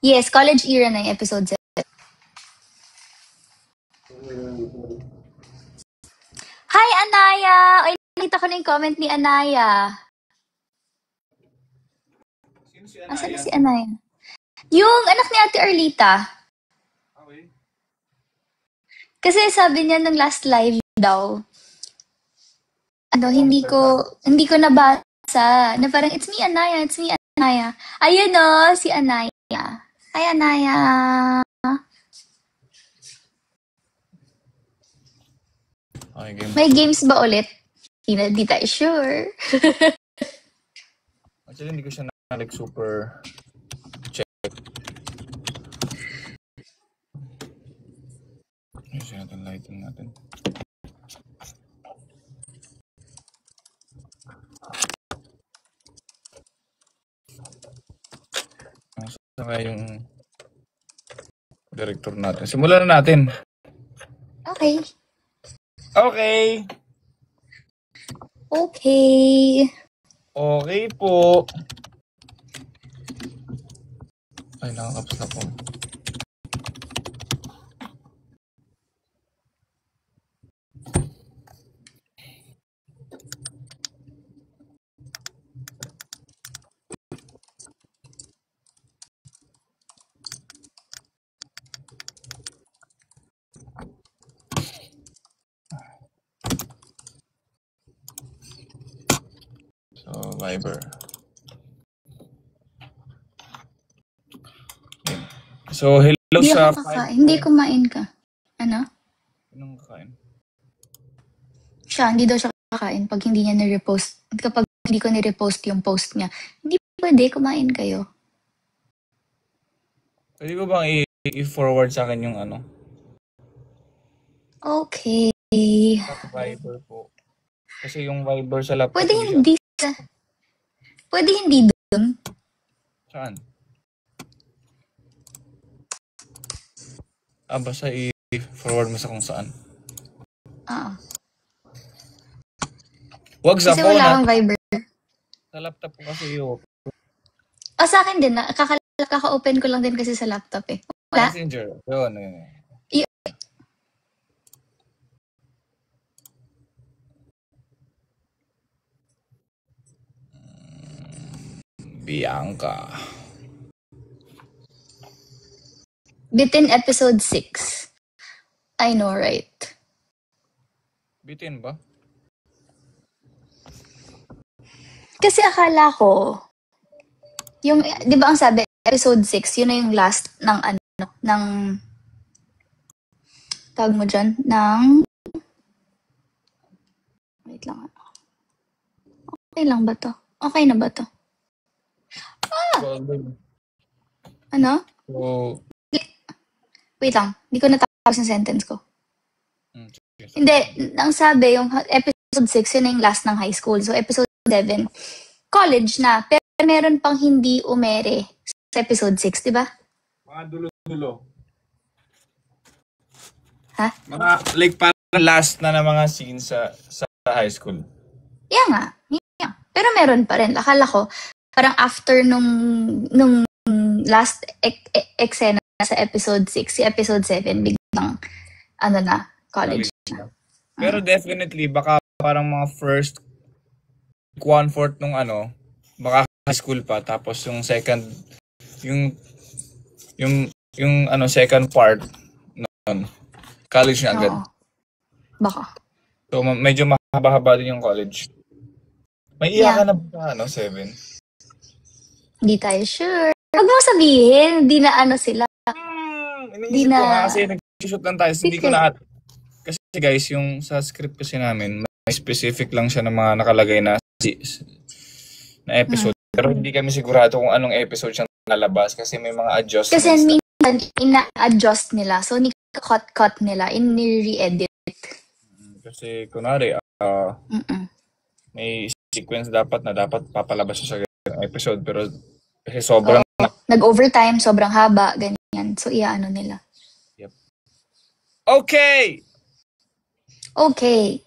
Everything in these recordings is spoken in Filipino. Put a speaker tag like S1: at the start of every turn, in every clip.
S1: Yes, college era na yung episode 7. Hi, Anaya! Ay, nakita ko na yung comment ni Anaya.
S2: Sino si
S1: Asan na
S2: Anaya?
S1: si Anaya? Yung anak ni Ate Arlita.
S2: Okay.
S1: Kasi sabi niya nung last live daw, hindi ko nabasa. Na parang, it's me, Anaya, it's me, Anaya. Ayun o, si Anaya. Hi, Anaya.
S2: Okay, game.
S1: May games ba ulit? Di tayo sure.
S2: Actually, hindi ko siya like super check. Ayusin natin, lighting natin. Saka yung director natin. Simulan na natin.
S1: Okay.
S2: Okay.
S1: Okay.
S2: Okay po. Ay, nakakaps na po. So, Viber. So, hello
S1: Hindi
S2: sa
S1: ako kakain. Hindi kumain ka. Ano?
S2: Anong kakain?
S1: Siya, hindi daw siya kakain pag hindi niya ni-repost. Kapag hindi ko ni-repost yung post niya. Hindi pwede, kumain kayo.
S2: Pwede ko bang i-forward sa akin yung ano?
S1: Okay.
S2: Viber po. Kasi yung Viber sa laptop
S1: Pwede
S2: hindi siya.
S1: hindi sa... Pwede hindi dun.
S2: Saan? Basta i-forward mo sa kung saan. Wag sa
S1: Kasi
S2: phone
S1: wala akong Viber.
S2: Sa laptop ko kasi yun.
S1: Sa akin din, kaka-open ko lang din kasi sa laptop eh. Wala?
S2: Messenger. Yun. Bianca.
S1: Bitin episode 6. I know, right?
S2: Bitin ba?
S1: Kasi akala ko, yung, di ba ang sabi, episode 6, yun na yung last ng ng, tawag mo dyan, wait lang. Okay lang ba to? Okay na ba to? Ano?
S2: So,
S1: Wait lang, hindi ko natapos yung sentence ko.
S2: yes.
S1: Hindi, ang sabi, yung episode 6, yun na yung last ng high school. So, episode 7, college na. Pero meron pang hindi umere sa episode 6, di ba?
S2: Mga dulo-dulo.
S1: Ha?
S2: Mga, like, parang last na ng mga scenes sa high school.
S1: Yeah nga. Yeah. Pero meron pa rin. Akala ko, parang after nung last eksena sa episode 6, si episode 7, biglang, college na.
S2: Pero definitely, baka parang mga first 1/4 nung baka high school pa, tapos yung second, yung second part, nun, college na agad.
S1: Oo. Baka.
S2: So, medyo mahaba-haba din yung college. May iyak ka na ba 7?
S1: Hindi tayo sure. Huwag mo sabihin, hindi na sila.
S2: Iniisip ko nga kasi nag-shoot lang tayo. Hindi ko na... Kasi guys, yung sa script kasi namin, may specific lang siya ng mga nakalagay na episode. Pero hindi kami sigurado kung anong episode siya nalabas kasi may mga adjustments.
S1: Kasi minsan, ina-adjust nila. So, cut nila, in-re-edit.
S2: Kasi kunwari, may sequence dapat papalabas siya sa episode. Pero kasi sobrang...
S1: Nag-overtime, sobrang haba, ganyan. So, nila.
S2: Yep. Okay!
S1: Okay.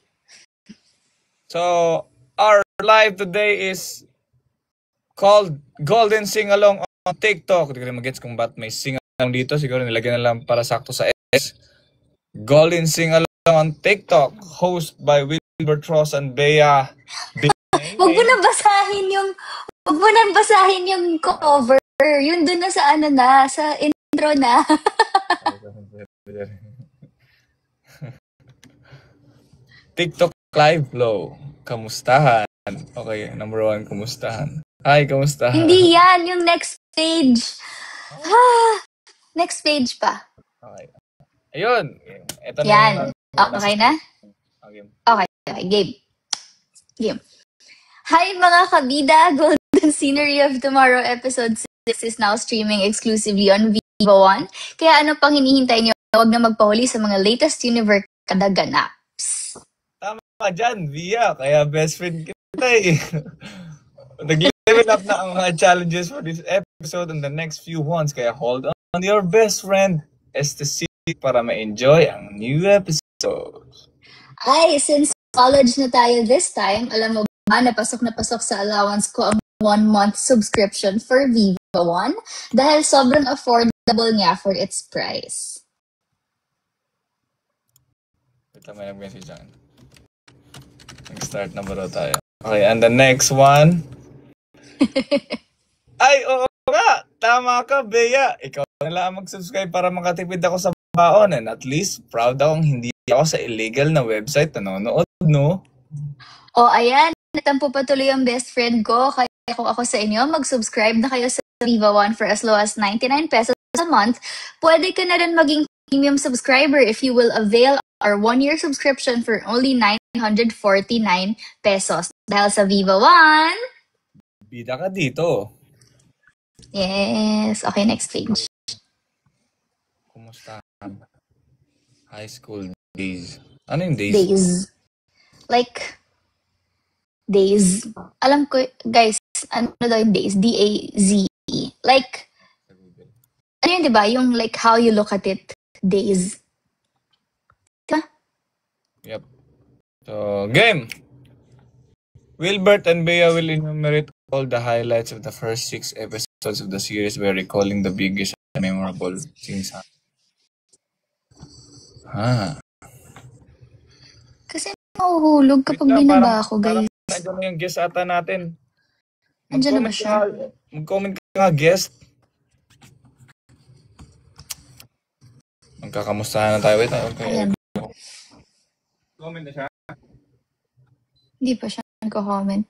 S2: So, our live today is called Golden Sing Along on TikTok. Hindi ko rin mag-gets kung ba't may sing-along dito. Siguro nilagyan na lang para sakto sa S. Golden Sing-along on TikTok. Host by Wilbert Ross and Bea.
S1: Huwag mo nang basahin yung cover. Yun dun na sa sa intro na.
S2: TikTok Live Flow. Kamustahan? Okay, number 1, kumustahan. Hi, kamustahan?
S1: Hindi yan, yung next page. Next page pa.
S2: Okay. Ayun. Ito na
S1: Yan.
S2: yung...
S1: Okay na?
S2: Okay.
S1: Okay, game. Hi mga kabida! Golden Scenery of Tomorrow episode 6 is now streaming exclusively on Viva One. Kaya ano pang hinihintay nyo? Huwag na magpahuli sa mga latest universe kadaganaps.
S2: Tama dyan, Via. Kaya best friend kita eh. Nag-level up na ang mga challenges for this episode and the next few ones. Kaya hold on your best friend STC para ma-enjoy ang new episode.
S1: Ay, since college na tayo this time, alam mo ba na pasok sa allowance ko ang 1-month subscription for Viva One dahil sobrang affordable nga for its price.
S2: Ito may nag-message dyan. Nag-start na ba tayo? Okay, and the next one. Ay, oo nga! Tama ka, Bea! Ikaw na lang mag-subscribe para makatipid ako sa baon. And at least, proud akong hindi ako sa illegal na website nanonood, no?
S1: O, ayan. Natampo patuloy ang best friend ko. Kaya kung ako sa inyo, mag-subscribe na kayo sa Viva One for as low as 99 pesos a month. Pwede ka na rin maging premium subscriber if you will avail our 1-year subscription for only 949 pesos. Dahil sa Viva One,
S2: Bida ka dito.
S1: yes. Okay, next page.
S2: Kumusta? High school days. Ano yung days?
S1: Days. Like, days. Alam ko, guys, ano daw yung days? D-A-Z-E. Like, ano yun, diba? Yung like how you look at it. Days. Diba?
S2: Yep. So, game! Wilbert and Bea will enumerate all the highlights of the first 6 episodes of the series by recalling the biggest and memorable scenes.
S1: Kasi mahuhulog kapag binaba ako, guys.
S2: Nandiyan na yung guest ata natin.
S1: Nandiyan na ba siya?
S2: Mag-comment ka nga, guest. Magkakamustahan na tayo. Wait, okay.
S1: Ayan.
S2: Comment na siya.
S1: Hindi pa siya nagko-comment.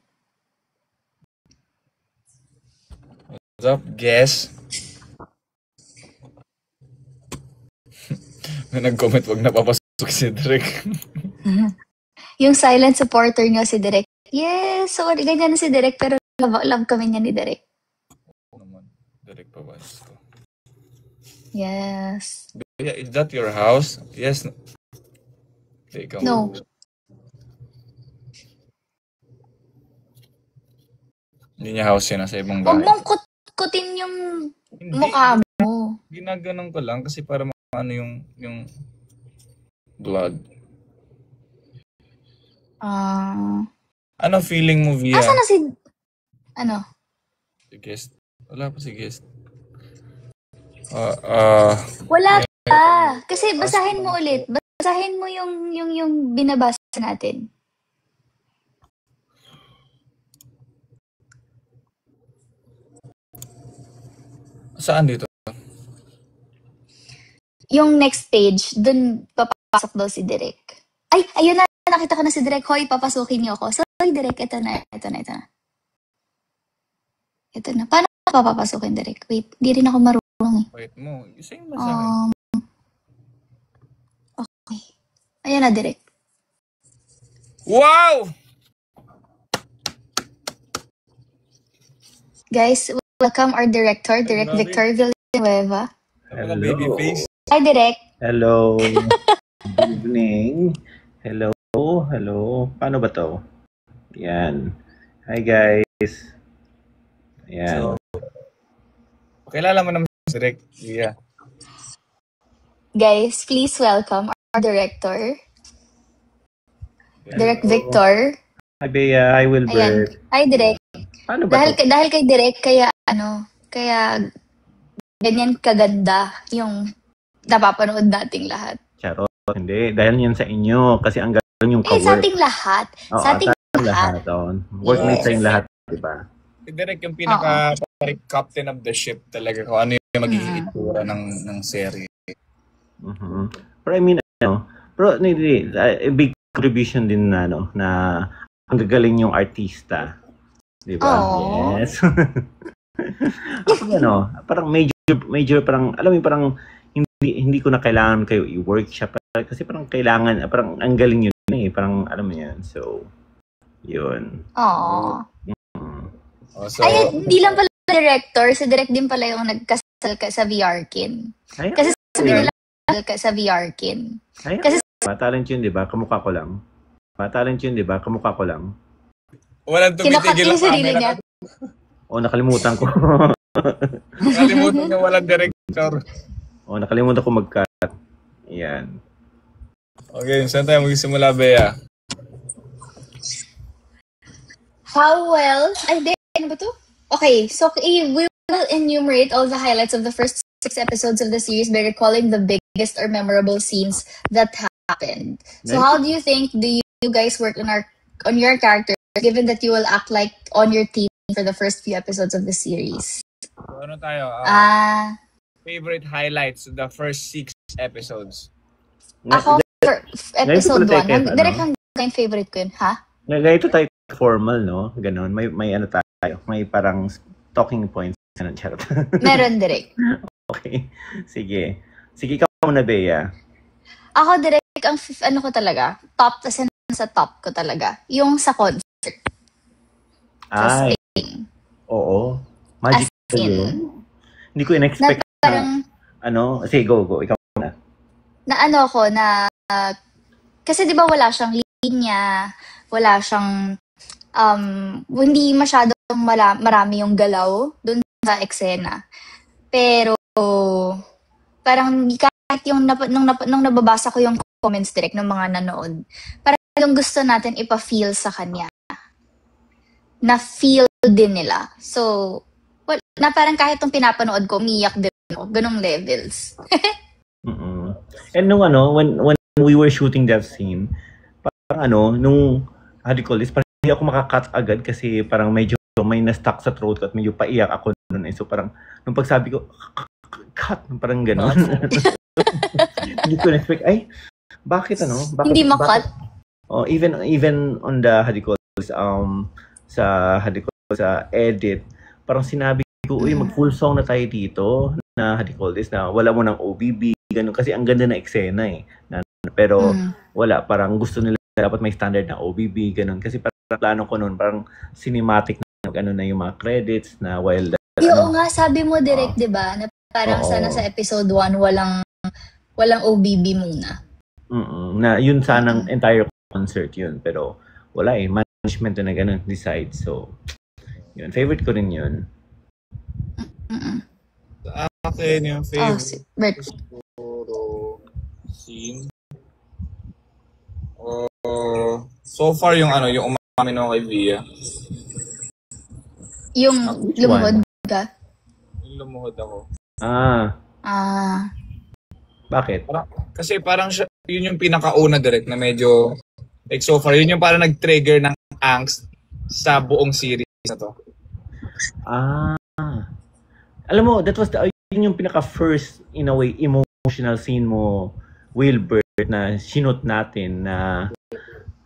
S2: What's up, guest? May nag-comment, wag napapasok si Derek.
S1: Yung silent supporter niya si Derek. Yes, so ganyan na si Derek, pero love kami niya ni Derek.
S2: Derek pa ba?
S1: Yes.
S2: Yeah, is that your house? Yes.
S1: No.
S2: Hindi niya house yan, nasa ibang
S1: Huwag
S2: bahay.
S1: mong kutkutin yung mukha mo.
S2: Ginaganon ko lang kasi para ano yung blood. Ano feeling mo, Via?
S1: Asa na si... Ano?
S2: Si guest. Wala pa si guest.
S1: Wala pa. Kasi basahin mo ulit. Basahin mo yung binabasa natin.
S2: Saan dito?
S1: Yung next page, dun papasok daw si Derek. Ay, ayun na. Nakita ko na si Derek. Hoy, papasukin niyo ako. Sorry, Derek. Ito na. Ito na. Paano ka papapasukin, Derek? Wait, di rin ako marunong eh.
S2: Wait mo. Isayin mo sa akin.
S1: Okay. Ayan na, Derek.
S2: Wow!
S1: Guys, welcome our director, Direk Victor Villanueva.
S2: Hello. Baby face.
S1: Hi, Direk.
S3: Hello. Good evening. Hello. Paano ba to? Yan. Hi, guys. Yan.
S2: So, kilala mo naman si Direk. Yeah.
S1: Guys, please welcome our director, Direk Victor.
S3: Hi, Bea. Hi, Wilbert.
S1: Ayan. Hi, Direk.
S3: Paano ba to?
S1: Dahil kay Direk, kaya Kaya ganyan kaganda yung napapanood nating lahat.
S3: Charot. Hindi. Dahil yan sa inyo. Kasi ang galing yung
S1: Sa
S3: ka-work.
S1: ating lahat.
S3: Oo,
S1: Sa ating lahat.
S3: Workmates
S1: Yes.
S3: sa yung lahat, diba?
S2: Si Derek yung pinaka captain of the ship talaga kung ano yung magiging itsura ng serye.
S3: Pero I mean, pero a big contribution din na, na ang gagaling yung artista. Diba?
S1: Aww.
S3: Yes. Ako parang major parang, alam mo parang hindi ko na kailangan kayo i-workshop kasi parang kailangan, parang ang galing yun parang alam mo yan. So, yun.
S1: Aww.
S2: So,
S1: Ay, hindi lang pala director. Si Direk din pala yung nagkasal ka sa VRkin. Kasi sabi nila ka sa VRkin.
S3: Kasi talent yun, di ba? Kamukha ko lang. Talent yun, di ba? Kamukha ko lang.
S2: Walang tumitigil
S1: yung sarili niya.
S3: Nakalimutan ko.
S2: Nakalimutan na walang director.
S3: Nakalimutan ko mag-cut. Yan.
S2: Okay, saan tayo magsimula, Bea?
S1: How well? Ano ba to? Okay, so we will enumerate all the highlights of the first 6 episodes of the series by recalling the biggest or memorable scenes that happened. So how do you think you guys work on your characters, given that you will act like on your team for the first few episodes of the series?
S2: So, ano tayo? Favorite highlights of the first 6 episodes?
S1: Ako, for episode 1. Direct
S3: ano?
S1: hanggang favorite ko yun, ha?
S3: Ganito tayo formal, no? Ganon. May ano tayo. May parang talking points. Ganon, charot.
S1: Meron, Direk.
S3: Okay. Sige, ikaw muna, Bea.
S1: Ako, Direk, ang ano ko talaga, top, kasi sa top ko talaga, yung sa concert. Sa
S3: Ay,
S1: Spain.
S3: oo. Magic
S1: As in,
S3: yun. Hindi ko in-expect
S1: na parang,
S3: sige, go. Ikaw muna.
S1: na ano ko, na, kasi di ba wala siyang linya, wala siyang, hindi masyadong marami yung galaw dun sa eksena. Pero, parang kahit yung nung nababasa ko yung comments direct ng mga nanood, parang yung gusto natin ipa-feel sa kanya. Na feel din nila. So, na parang kahit yung pinapanood ko, umiyak din ako. Ganong levels.
S3: And when we were shooting that scene, parang nung how do you call this, parang hindi ako makakat agad kasi parang medyo may na-stuck sa throat ko at medyo paiyak ako noon. So parang, nung pagsabi ko, cut, parang gano'n. Hindi ko na-expect, bakit Bakit,
S1: hindi makat?
S3: Even on the, how do you call this, sa edit, parang sinabi ko, mag full song na tayo dito, na how do you call this, na wala mo ng OBB, gano'n, kasi ang ganda na eksena pero wala, parang gusto nila dapat may standard na OBB, ganun. Kasi parang plano ko noon, parang cinematic na yung mga credits na while
S1: Oo nga, sabi mo direct, di ba? Na parang sana sa episode 1, walang OBB muna.
S3: Na yun sanang entire concert yun. Pero wala management na ganun decide. So, yun. Favorite ko rin yun.
S2: Sa akin, yung favorite scene. So far yung umamin ako kay Via.
S1: Yung lumuhod ka?
S2: Yung lumuhod ako.
S3: Bakit?
S2: Kasi parang yun yung pinakauna direct na medyo like so far, yun yung parang nag-trigger ng angst sa buong series na to.
S3: Alam mo, yun yung pinaka-first, in a way, emotional scene mo, Wilbert, na sinot natin na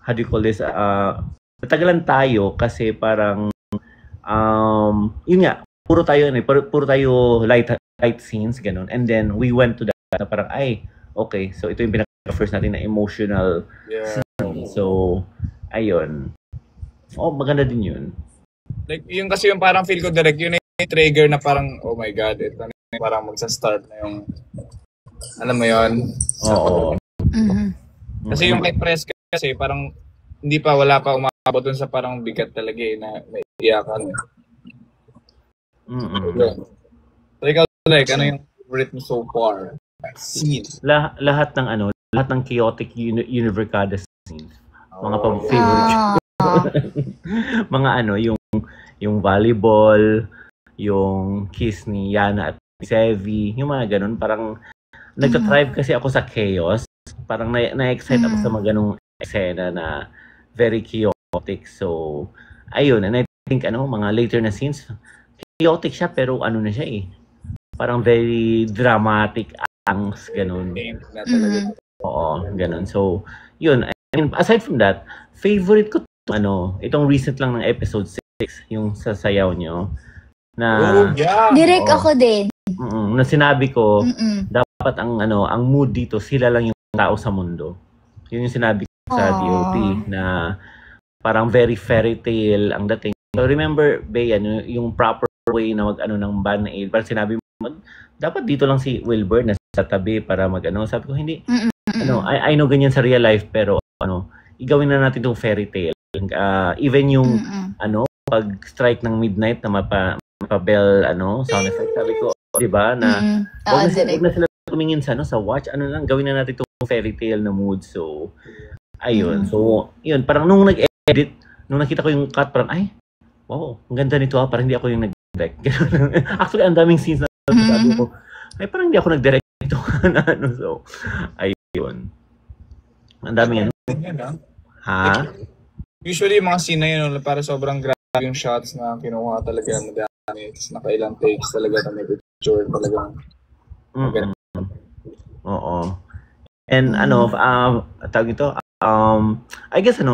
S3: how do you call this, natagalan tayo kasi parang yun nga, puro tayo light scenes, ganun. And then we went to that na parang okay, so ito yung pinaka-first natin na emotional scene. So, ayun. Maganda din yun.
S2: Like, yun kasi yung parang feel ko direct, yun yung trigger na parang, oh my God, ito na yung parang magsa-start na yung, alam mo yun?
S3: Oo.
S2: Kasi yung kay Press kasi parang wala pa umabot dun sa parang bigat talaga na may iyakan. So ikaw, like, ano yung favorite mo so far? Scene.
S3: Lahat ng chaotic universe scenes. Mga favorite. Mga yung volleyball, yung kiss ni Yana at ni Sevi, yung mga ganun, parang nagtatrive kasi ako sa chaos. Parang na-excite ako sa mga ganung eksena na very chaotic. So, ayun. And I think, mga later na scenes, chaotic siya, pero na siya eh. Parang very dramatic, angst, ganun. Oo, ganun. So, yun. And aside from that, favorite ko itong recent lang ng episode 6, yung sasayaw nyo. Na,
S1: Direct ako din.
S3: Na sinabi ko, dapat ang mood dito, sila lang yung tao sa mundo. Yun yung sinabi ko sa DOT na parang very fairy tale ang dating. So remember, Bea, yung proper way na ng Band-Aid, parang sinabi mo, dapat dito lang si Wilbur na sa tabi para sabi ko, hindi. I know ganyan sa real life, pero igawin na natin tong fairy tale. Even yung pag-strike ng midnight na mapa-bell sound effect, sabi ko, di ba, na wag na sila tumingin sa watch, gawin na natin itong fairy tale na mood. So, ayun. So, yun, parang nung nag-edit, nung nakita ko yung cut, parang, ay, wow, ang ganda nito parang hindi ako yung nag-direct. Actually, ang daming scenes na sabi ko, ay, parang hindi ako nag-direct ito. So, ayun. Ang daming Ha?
S2: Usually, yung mga scene na yun, para sobrang grabe yung shots na kinuha talaga, madami. Tapos nakailang takes talaga na may picture talaga.
S3: Oo. And tawag ito, I guess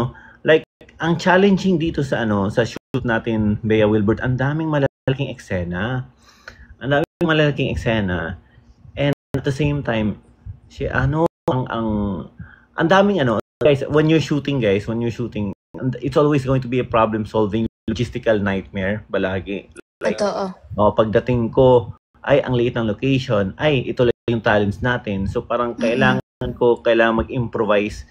S3: like ang challenging dito sa sa shoot natin, Bea Wilbert, ang daming malalaking eksena. And at the same time, ang daming guys, when you're shooting, it's always going to be a problem solving logistical nightmare balagi. Like, pagdating ko, ay, ang liit ng location, ay, ito lang yung talents natin. So, parang kailangan mag-improvise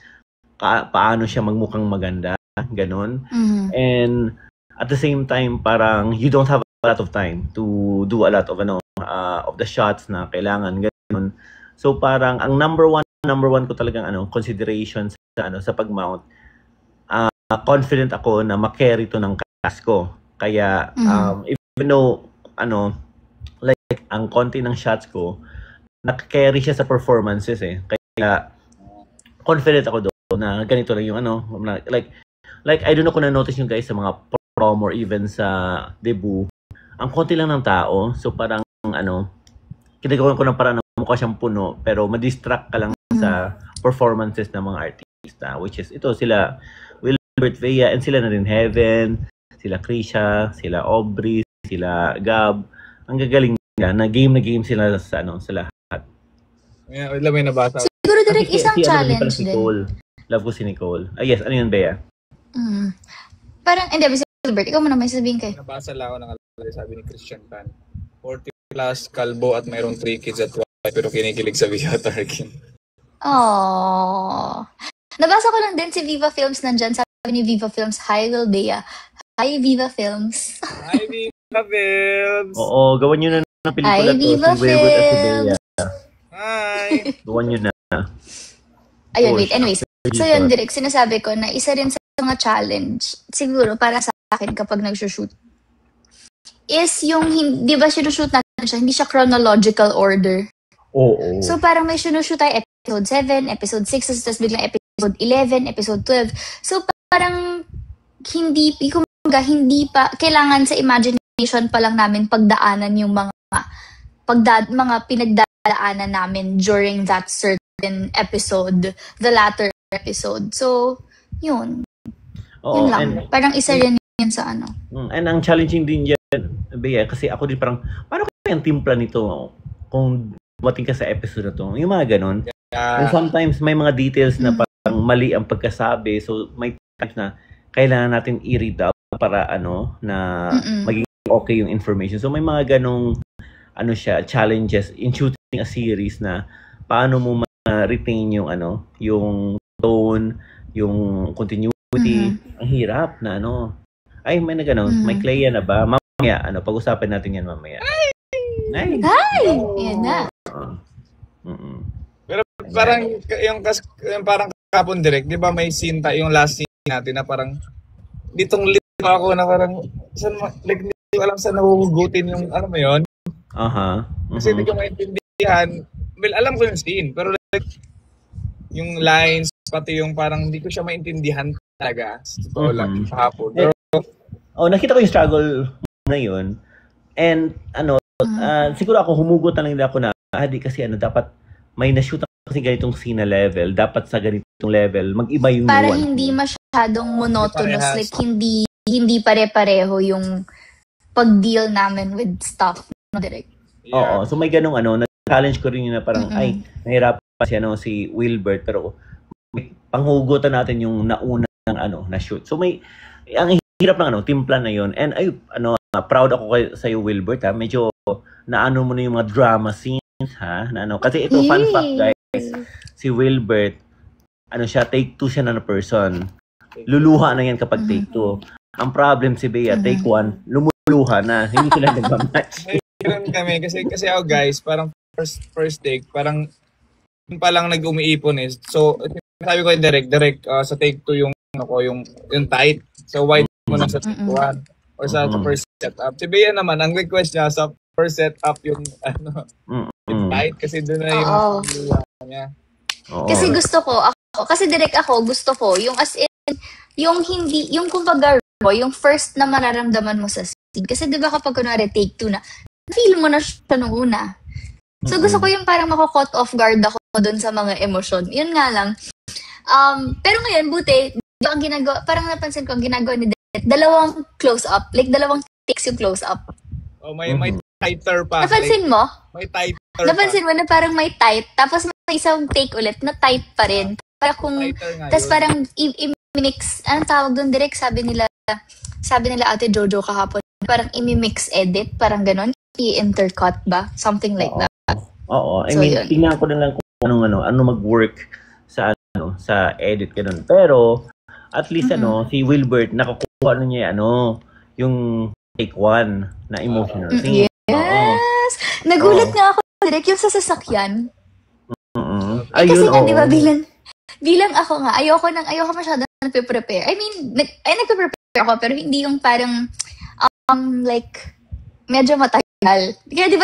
S3: paano siya magmukhang maganda, ganun. And at the same time, parang you don't have a lot of time to do a lot of of the shots na kailangan, ganun. So, parang ang number one ko talagang consideration sa pag-mount, confident ako na ma-carry to ng cast ko. Kaya, even though, like, ang konti ng shots ko, nakakarry siya sa performances eh. Kaya, confident ako doon na ganito lang yung like, I don't know kung na-notice yung guys sa mga promo or even sa debut, ang konti lang ng tao. So, parang, kinagawan ko ng parang mukha siyang puno, pero ma-distract ka lang sa performances ng mga artista, which is ito, sila Wilbert, Bea, and sila na rin Heaven, sila Krisha, sila Aubrey, sila Gab. Ang gagaling na game sila sa lahat.
S2: Yeah, may nabasa.
S1: Siguro direct isang challenge
S3: din. Love ko si Nicole. Yes, ano yun, Bea?
S1: Parang, hindi, si Wilbert, ikaw mo naman sabihin kayo.
S2: Nabasa lang ako ng sabi ni Christian Pan. 40 plus, kalbo at mayroong 3 kids at wife, pero kinikilig sa Via Tarkin.
S1: Aww. Nabasa ko lang din si Viva Films nandyan. Sabi ni Viva Films, hi, Will Bea. Hi, Viva Films.
S2: Hi, Viva Films.
S3: Oo, gawan nyo na ng pelikula
S1: to. Viva
S3: si Wilbert at si Bea.
S2: Hi.
S3: Gawan nyo na.
S1: Ayun, wait. Anyways, so yun, direct, sinasabi ko na isa rin sa mga challenge, siguro para sa akin kapag nag-shoot, is yung, di ba sinushoot natin siya, hindi siya chronological order.
S3: Oo.
S1: So parang may sinushoot tayo episode 7, episode 6, tapos biglang episode 11, episode 12. So parang hindi pa, kailangan sa imagination pa lang namin pagdaanan yung mga pinagdaanan namin during that certain episode, the latter episode. So, yun. Yun lang. Parang isa rin yun sa
S3: And ang challenging din dyan, Bea, kasi ako din parang, paano kaya yung timpla nito kung dumating ka sa episode na to? Yung mga ganun. And sometimes may mga details na parang mali ang pagkasabi. So, may times na kailangan natin i-read out para na maging okay yung information. So, may mga ganong challenges in shooting a series na paano mo ma-retain yung yung tone, yung continuity. Ang hirap na ay, may na gano'n. May Clea na ba? Mamaya, pag-usapan natin yan mamaya.
S1: Ay! Yan na.
S2: Pero parang, parang kapon direct, di ba may scene tayo, yung last scene natin na parang, ditong lito ako na parang, like, ko alam sa nahuhugutin yung, alam mo yun?
S3: Aha.
S2: Kasi hindi ko maintindihan. Well, alam ko yung scene, pero like, yung lines, pati yung parang hindi ko siya maintindihan talaga. Totoo lang, kahapon. Pero,
S3: nakita ko yung struggle na yun. And, siguro ako, humugot na lang din ako na, kasi dapat may na-shoot kasi ganitong scene na level. Dapat sa ganitong level, mag-iba yung
S1: para
S3: nuance.
S1: Hindi masyadong monotonous. Like, hindi pare-pareho yung pag-deal namin with stuff. Direct.
S3: Yeah. Oo. So, may ganong na-challenge ko rin yun na parang, nahirapan si Wilbert, pero panghugutan natin yung naunang na-shoot. So, ang hirap ng timpla na yun. And, proud ako sa iyo, Wilbert, ha? Medyo, mo na yung mga drama scenes, ha? Kasi ito, fun fact, guys. Si Wilbert, siya, take 2 siya na person. Luluha na yan kapag take 2. Ang problem si Bea, take 1, lumuluha na. Hindi sila nagmamatch.
S2: Ganun kami. Kasi ako, guys, parang first take, parang yun pa lang nag-umiipon eh. So, sabi ko direct sa take 2 yung tight. So, wide mo na sa take 1 or sa first setup. Si Bea naman, ang request niya sa first setup yung yung tight kasi doon na yung niya.
S1: Kasi kasi direct ako, gusto ko, yung as in, yung hindi, yung kumbaga, yung first na mararamdaman mo sa scene. Kasi di ba kapag kunwari take 2 na, feel mo na siya nung una. So gusto ko yung parang mako-caught off guard ako dun sa mga emosyon. Yun nga lang. Pero ngayon, buti, ang ginagawa, parang napansin ko, ang ginagawa ni Det, 2 close-up, like 2 takes yung close-up.
S2: Oh, may tighter pa.
S1: Napansin mo?
S2: May tighter
S1: Napansin mo na parang may tight, tapos may isang take ulit na tight pa rin. Para kung, tapos parang i-mix, anong tawag doon direct, sabi nila Ate Jojo kahapon, parang i-mix edit, parang ganon, i-intercut ba? Something like that.
S3: Oo. I mean, tingnan ko na lang kung ano mag-work sa edit ganon. Pero, at least si Wilbert, nakakuha niya yung take 1 na emotional scene.
S1: Yes! Nagulat nga ako direct yung sa sasakyan.
S3: Ayun,
S1: kasi nga, di ba, bilang ako nga, ayoko masyado nagpe-prepare. I mean, nagpe-prepare ako, pero hindi yung parang, like, medyo matagal. Kaya di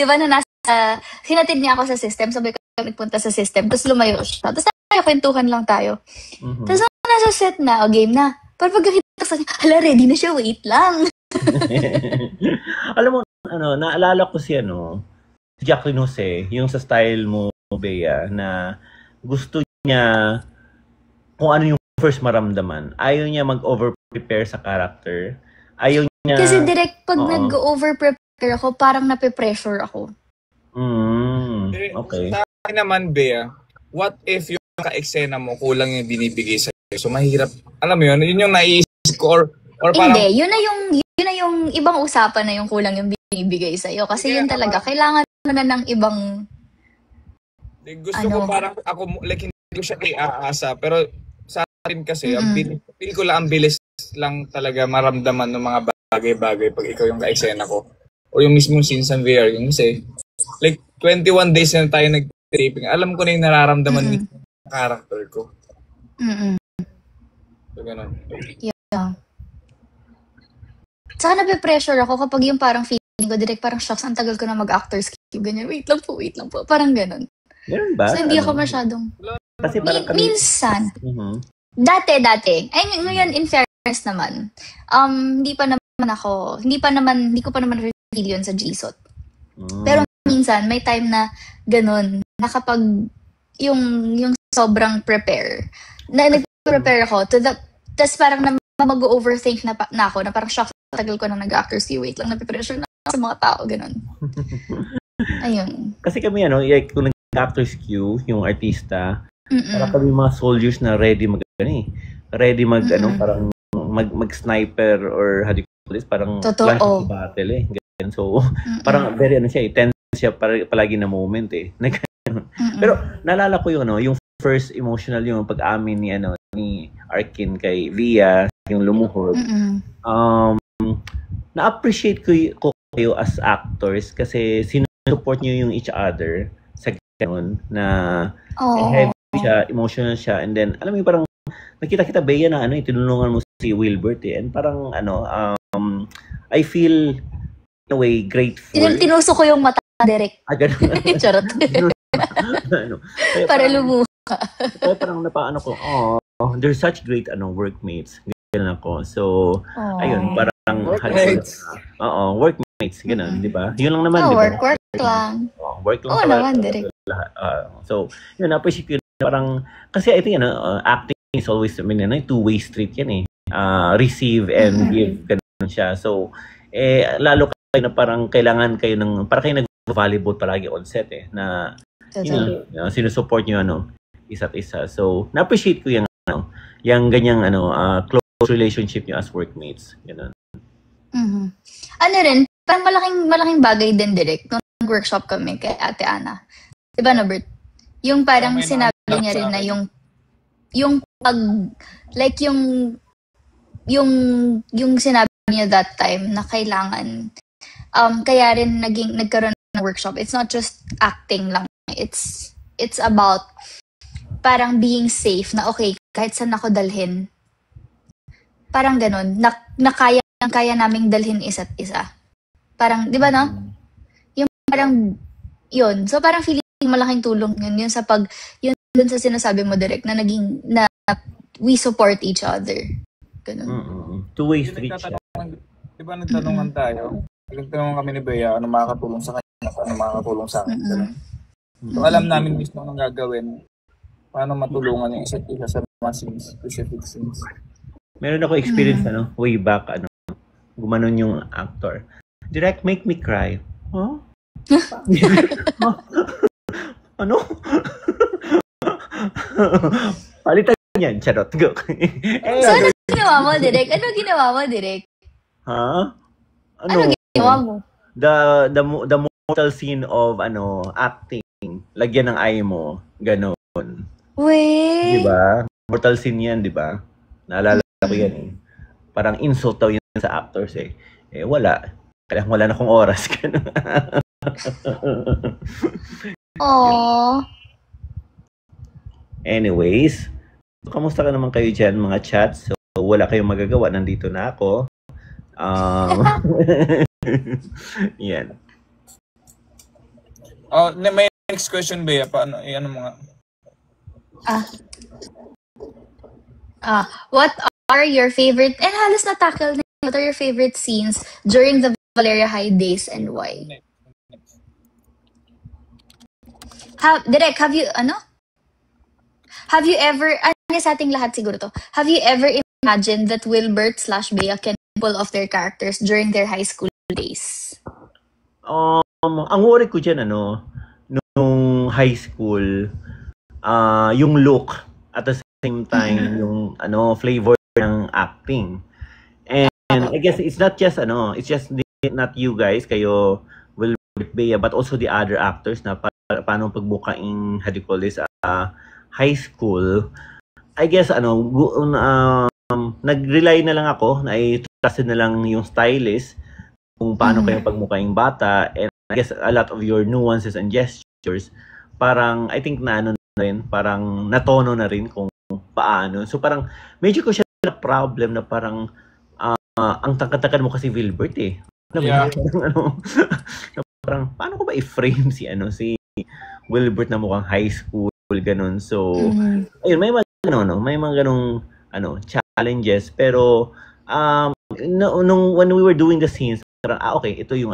S1: ba na nasa, sinatid niya ako sa system, sabay kami punta sa system, tapos lumayo siya. Tapos kwentuhan lang tayo. Tapos nasa set na, game na. Pero pagkakita sa kanya, hala, ready na siya, wait lang.
S3: Alam mo, naalala ko si Jacqueline Jose, yung sa style mo, Bea, na gusto niya kung ano yung first maramdaman. Ayaw niya mag-over-prepare sa character. Ayaw niya...
S1: Kasi direct pag nag-over-prepare ako, parang nape-pressure ako.
S3: Okay.
S2: Sa akin naman, Bea, what if yung ka-eksena mo kulang yung binibigay sa'yo? So, mahirap. Alam mo yun yung naiisip ko or parang...
S1: Hindi, yun na yung ibang usapan na yung kulang yung binibigay sa'yo. Kasi yun talaga, kailangan mo na ng ibang...
S2: Gusto ko parang ako, like, hindi ko siya iaasa. Pero sa akin kasi, feel ko lang ang bilis lang talaga maramdaman ng mga bagay-bagay pag ikaw yung ka-eksena ko. O yung mismong scenes ng VR. Yung kasi, like, 21 days na tayo nag-taping. Alam ko na yung nararamdaman ng character ko. So, ganun.
S1: Yeah. Saka nape-pressure ako kapag yung parang feeling ko direct, parang shocks, ang tagal ko na mag-actors queue. Ganyan, wait lang po. Parang ganun.
S3: Ganun ba?
S1: So, hindi ako masyadong...
S3: Kasi parang
S1: minsan. Dati. Ay, ngayon, in fairness naman, hindi ko pa naman reveal yun sa GSOT. Pero minsan, may time na ganun, na kapag yung sobrang prepare, na nag-prepare ako, tas parang mag-overthink na ako, na parang shock, tagal ko na nag-actors queue, wait lang, napipressure na sa mga tao, ganun. Ayun.
S3: Kasi kami, kung nag-actors queue, yung artista, para kami mga soldiers na ready parang mag-sniper or how do you call this, parang
S1: totoo
S3: battle ganyan. So, parang very tense siya palagi na moment Pero naalala ko yung first emotional yung pag-amin ni Arkin kay Via, yung lumuhod. Na-appreciate ko kayo as actors kasi sinusupport niyo yung each other sa ganun na heavy siya, emotional siya, and then alam mo parang nakita Bea na tinulungan mo si Wilbert and parang I feel in a way grateful.
S1: Tinuso ko yung mata direct.
S3: Ganun.
S1: Charot.
S3: Ano, kaya
S1: Para
S3: parang-
S1: lumuha.
S3: Kaya parang napaano ko, they're such great workmates. Ganun ako. So, ayun, parang
S2: Workmates.
S3: Workmates, ganun, di ba? Yun lang naman, di ba?
S1: Work lang.
S3: Work lang
S1: Oo
S3: pala
S1: naman,
S3: talaga
S1: direct.
S3: lahat. So, yun, appreciate ko yun. Parang, kasi I think, acting is always, two-way street yan eh. Receive and give, ganun siya. So, lalo kayo na parang kailangan kayo ng, parang kayo nag-volleyball palagi on set eh, na, sinusupport nyo, isa't isa. So, na-appreciate ko yung, yung ganyang, close relationship nyo as workmates. Ganun.
S1: Mhm. Ano rin, parang malaking bagay din direct nung workshop kami kay Ate Ana. Diba, Norbert? Yung parang
S2: May
S1: sinabi
S2: naalala
S1: niya
S2: sa
S1: rin na
S2: akin.
S1: yung pag, like yung sinabi niya that time na kailangan, kaya rin nagkaroon ng workshop. It's not just acting lang. It's about parang being safe na okay, kahit saan ako dalhin. Parang ganun, na kaya naming dalhin isa't isa. Parang, di ba no? Yung parang, yun. So parang feeling malaking tulong yun sa yun dun sa sinasabi mo direct na we support each other. Ganun.
S3: Two-way street siya.
S2: Di ba nagtanungan tayo? Nagtanungan kami ni Bea, ano makakatulong sa kanya, ano makakatulong sa akin. Ganun. So alam namin mismo anong gagawin, paano matulungan yung isa't isa sa mga scenes, specific scenes.
S3: Meron ako experience, way back, gumanon yung actor. Direct, make me cry. Huh? Ano? Palitan yan, charot. Go.
S1: So ano ginawa mo direct?
S3: Ha?
S1: Ano ginawa mo?
S3: The mortal scene of acting. Lagyan ng eye mo. Ganon.
S1: Wait.
S3: Diba? Mortal scene yan, diba? Naalala ko yan eh. Parang insult daw yun sa actors eh. Wala. Kaya wala na akong oras.
S1: Aww.
S3: Anyways, kamusta ka naman kayo dyan mga chats? So, wala kayong magagawa. Nandito na ako. Yan.
S2: May next question, Bea. Paano, ano mga?
S1: What are your favorite, and halos na-tackle na, what are your favorite scenes during the Valeria High days and why? Direk, have you ever, sa ating lahat siguro to, have you ever imagined that Wilbert/Bea can pull off their characters during their high school days?
S3: Ang worry ko dyan, nung high school, yung look at the same time, yung flavor ng acting. And I guess it's not just, it's just not you guys, kayo, Wilbert, Bea, but also the other actors na paano pagbukaing, how do you call this, high school. I guess, nag-rely na lang ako, na i-trusted na lang yung stylist kung paano kayo pagmukaing bata. And I guess a lot of your nuances and gestures, parang, I think na rin, parang natono na rin kung paano. So parang, medyo ko siya na problem na parang, ang tangkad-tangkad mo kasi Wilbert eh.
S2: Yeah.
S3: Parang, paano ko ba i-frame si Wilbert na mukhang high school, ganun. So, ayun, may mga ganung challenges, pero when we were doing the scenes, parang, okay, ito yung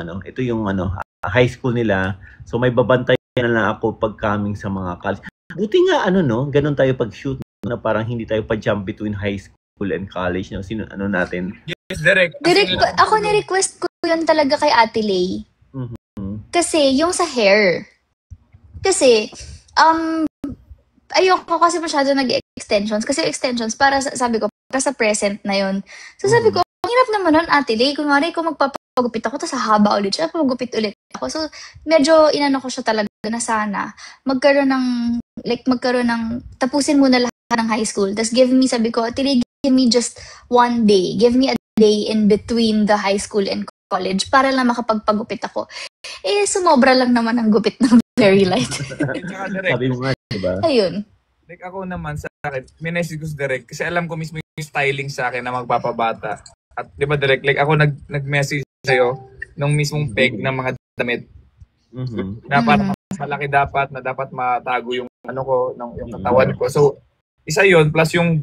S3: high school nila. So may babantayan na lang ako pag coming sa mga college. Buti nga ganun tayo pag shoot na parang hindi tayo pa-jump between high school and college, natin.
S2: Yes, direct.
S1: Ako ni-request ko yun talaga kay Ate Lay. Kasi yung sa hair. Kasi ayoko kasi masyado nag-extensions. Kasi extensions, para sabi ko, para sa present na yun. So sabi ko, ang hirap naman nun, Ate Lay. Kunwari, kung magpapagupit ako, tapos haba ulit siya, magupit ulit ako. So, medyo inano ko siya talaga na sana magkaroon ng, tapusin mo na lahat ng high school. Tapos sabi ko, Ate Lay, give me just one day. Give me a day in between the high school and college para lang makapagpagupit ako. Sumobra lang naman ang gupit ng very light.
S3: Sabi mo nga, diba?
S1: Ayun.
S2: Like ako naman sa akin, minessage ko sa direct kasi alam ko mismo yung styling sa akin na magpapabata. At di ba direct, like ako nag-message sa'yo nung mismong peg ng mga damit. Na parang mas malaki dapat, na dapat matago yung ano ko, yung katawan ko. So, isa yun, plus yung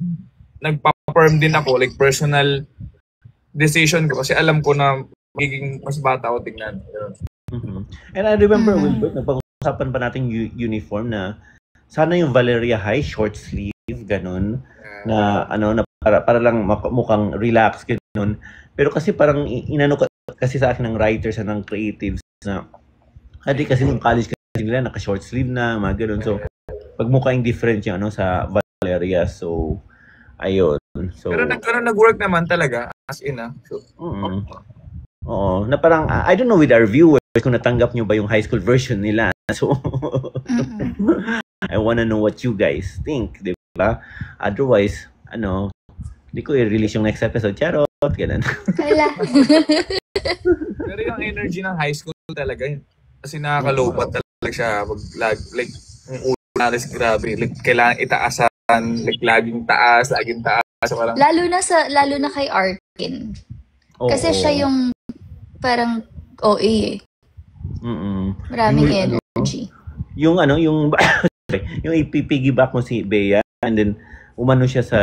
S2: nagpa-firm din ako, like personal decision ko. Kasi alam ko na magiging mas bata ako tingnan.
S3: And I remember, Wilbert, nagpag-usapan pa natin uniform na sana yung Valeria High, short sleeve, ganun. Na ano, na para lang mukhang relax, ganun. Pero kasi parang inano kasi sa akin ng writers at ng creatives na kasi nung college kasi nila naka-short sleeve na, mga ganun. So, pag mukhang different yung ano sa Valeria. So, ayun. So,
S2: pero nag-work naman talaga, as in So,
S3: oo, na parang, I don't know with our viewers kung natanggap nyo ba yung high school version nila. So, I wanna know what you guys think, di ba? Otherwise, di ko i-release yung next episode. Charot, ganun.
S2: Pero yung energy ng high school talaga, kasi nakakalobat talaga siya. Like, yung una, grabe. Like, kailangan itaasan. Like, laging taas. Parang...
S1: Lalo na kay Arkin. Kasi siya yung parang OA eh. Maraming energy.
S3: Yung yung ipipiggyback mo si Bea and then umano siya sa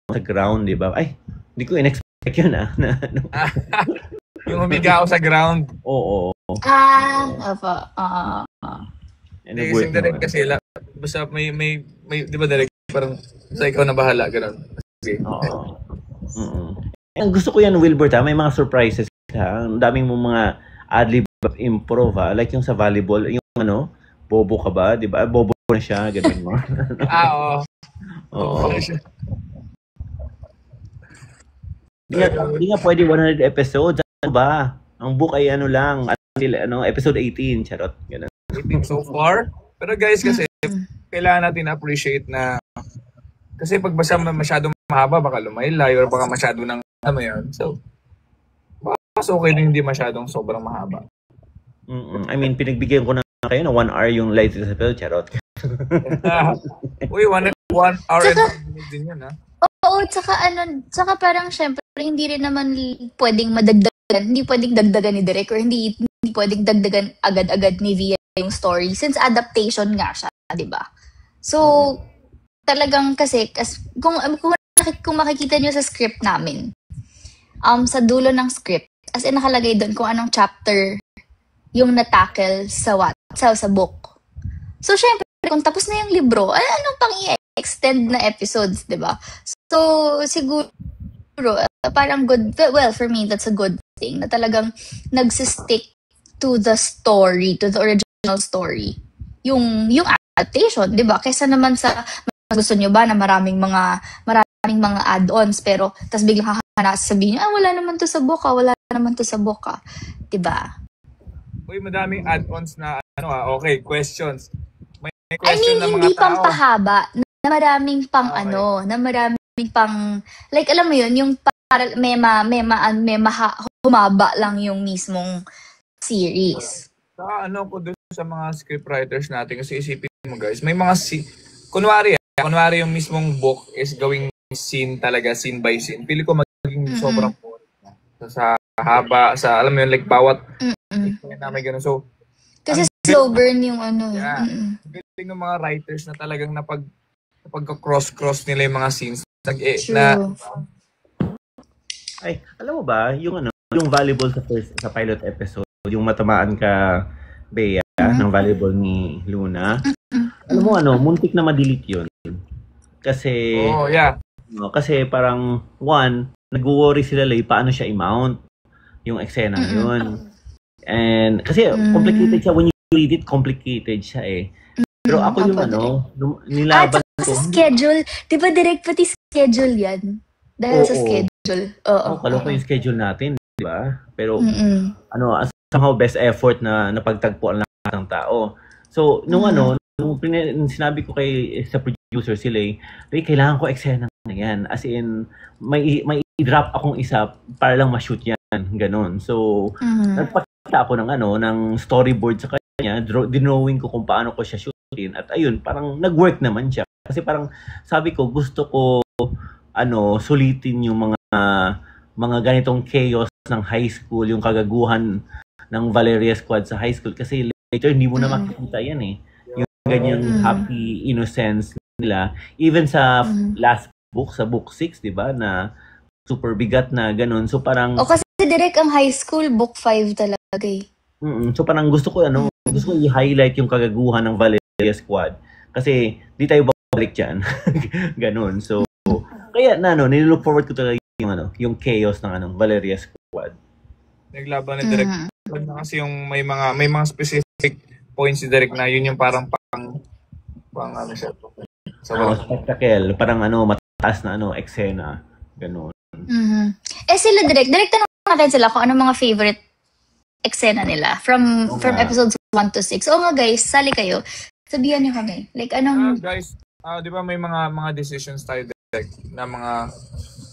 S3: sa ground, di ba? Ay, hindi ko in-expect yun
S2: Yung humiga ako sa ground.
S3: Oo.
S2: Hindi kasi direct kasi basta may di ba direct parang sa ikaw na bahala ganun. Okay.
S3: Ang gusto ko yan, Wilbert, may mga surprises ha. Ang daming mo mga ad-lib improv ha. Like yung sa volleyball, yung bobo ka ba? Di ba? Bobo na siya, ganun mo. Oo. Hindi nga pwede 100 episodes. Ano ba? Ang book ay lang, episode 18, charot. Ganun.
S2: 18 so far. Pero guys, kasi kailangan natin appreciate na kasi pag basta masyadong mahaba, baka lumaylay or baka masyado ng yan. So, baka okay din hindi masyadong sobrang mahaba.
S3: I mean, pinagbigyan ko na kayo na 1 hour yung latest episode, charot.
S2: Uy, 1 hour and 5 minutes din yun, ha?
S1: Oo, tsaka parang syempre, hindi rin naman pwedeng madagdagan, hindi pwedeng dagdagan ni Derek or hindi pwedeng dagdagan agad-agad ni Via yung story since adaptation nga siya, di ba? So, talagang kasi, kung makikita nyo sa script namin, sa dulo ng script, as in nakalagay doon kung anong chapter yung natackle sa book. So, syempre, kung tapos na yung libro, anong pang i-extend na episodes, di ba? So, siguro, parang good, well, for me, that's a good thing, na talagang nagsistick to the story, to the original story. Yung adaptation, di ba? Kaysa naman sa, gusto nyo ba na maraming mga add-ons, pero, tas biglang sabihin nyo, wala naman to sa book, di ba?
S2: Uy, madaming add-ons na, okay, questions. May question na mga
S1: hindi
S2: tao.
S1: pang pahaba, na maraming pang na maraming pang, like, alam mo yun, yung para humaba lang yung mismong series.
S2: Ko doon sa mga scriptwriters natin, kasi isipin mo guys, may mga kunwari yung mismong book is gawing scene talaga, scene by scene. Pili ko magiging sobrang sa haba, sa alam mo yun, like bawat na may ganun. So,
S1: kasi slow burn yung
S2: Yeah. Galing ng mga writers na talagang napag-cross nila yung mga scenes.
S3: Ay, alam mo ba, yung volleyball sa pilot episode, yung matamaan ka, Bea, ng volleyball ni Luna. Alam mo muntik na ma-delete yun. Kasi, kasi parang, nag-worry sila paano siya i-mount yung eksena yun. And, kasi complicated siya. When you read it, complicated siya eh. Pero ako yung nilaban ko.
S1: Sa schedule, di ba direct pati schedule yan? Dahil sa schedule.
S3: Kaloko yung schedule natin, di ba? Pero, somehow best effort na napagtagpuan lang ng tao. So, nung sinabi ko sa producer sila kailangan ko eksena na yan. As in, may i-drop akong isa para lang ma-shoot yan. Ganon. So, nagpakita ako ng storyboard sa kanya, dinowing ko kung paano ko siya shootin. At ayun, parang nag-work naman siya. Kasi parang sabi ko, gusto ko sulitin yung mga ganitong chaos ng high school, yung kagaguhan ng Valeria Squad sa high school. Kasi later, hindi mo na makikita yan eh. Yung ganyang happy innocence nila. Even sa last book, sa book 6, di ba, na super bigat na ganun. So parang...
S1: O kasi direct ang high school, book 5 talaga eh.
S3: So parang gusto ko i-highlight yung kagaguhan ng Valeria Squad. Kasi di tayo babalik dyan. Ganun. So, kaya nilook forward ko talaga yung chaos ng Valeria Squad.
S2: Naglaban na direct. Kasi yung may mga specific points si Derek na yun yung parang pang siya.
S3: Spectacle. Parang mataas na eksena. Ganun.
S1: Sila direct tanong natin sila kung ano mga favorite eksena nila from episodes 1 to 6. O nga guys, sali kayo. Sabihan niyo kami. Like anong...
S2: guys, di ba may mga decisions tayo direct na mga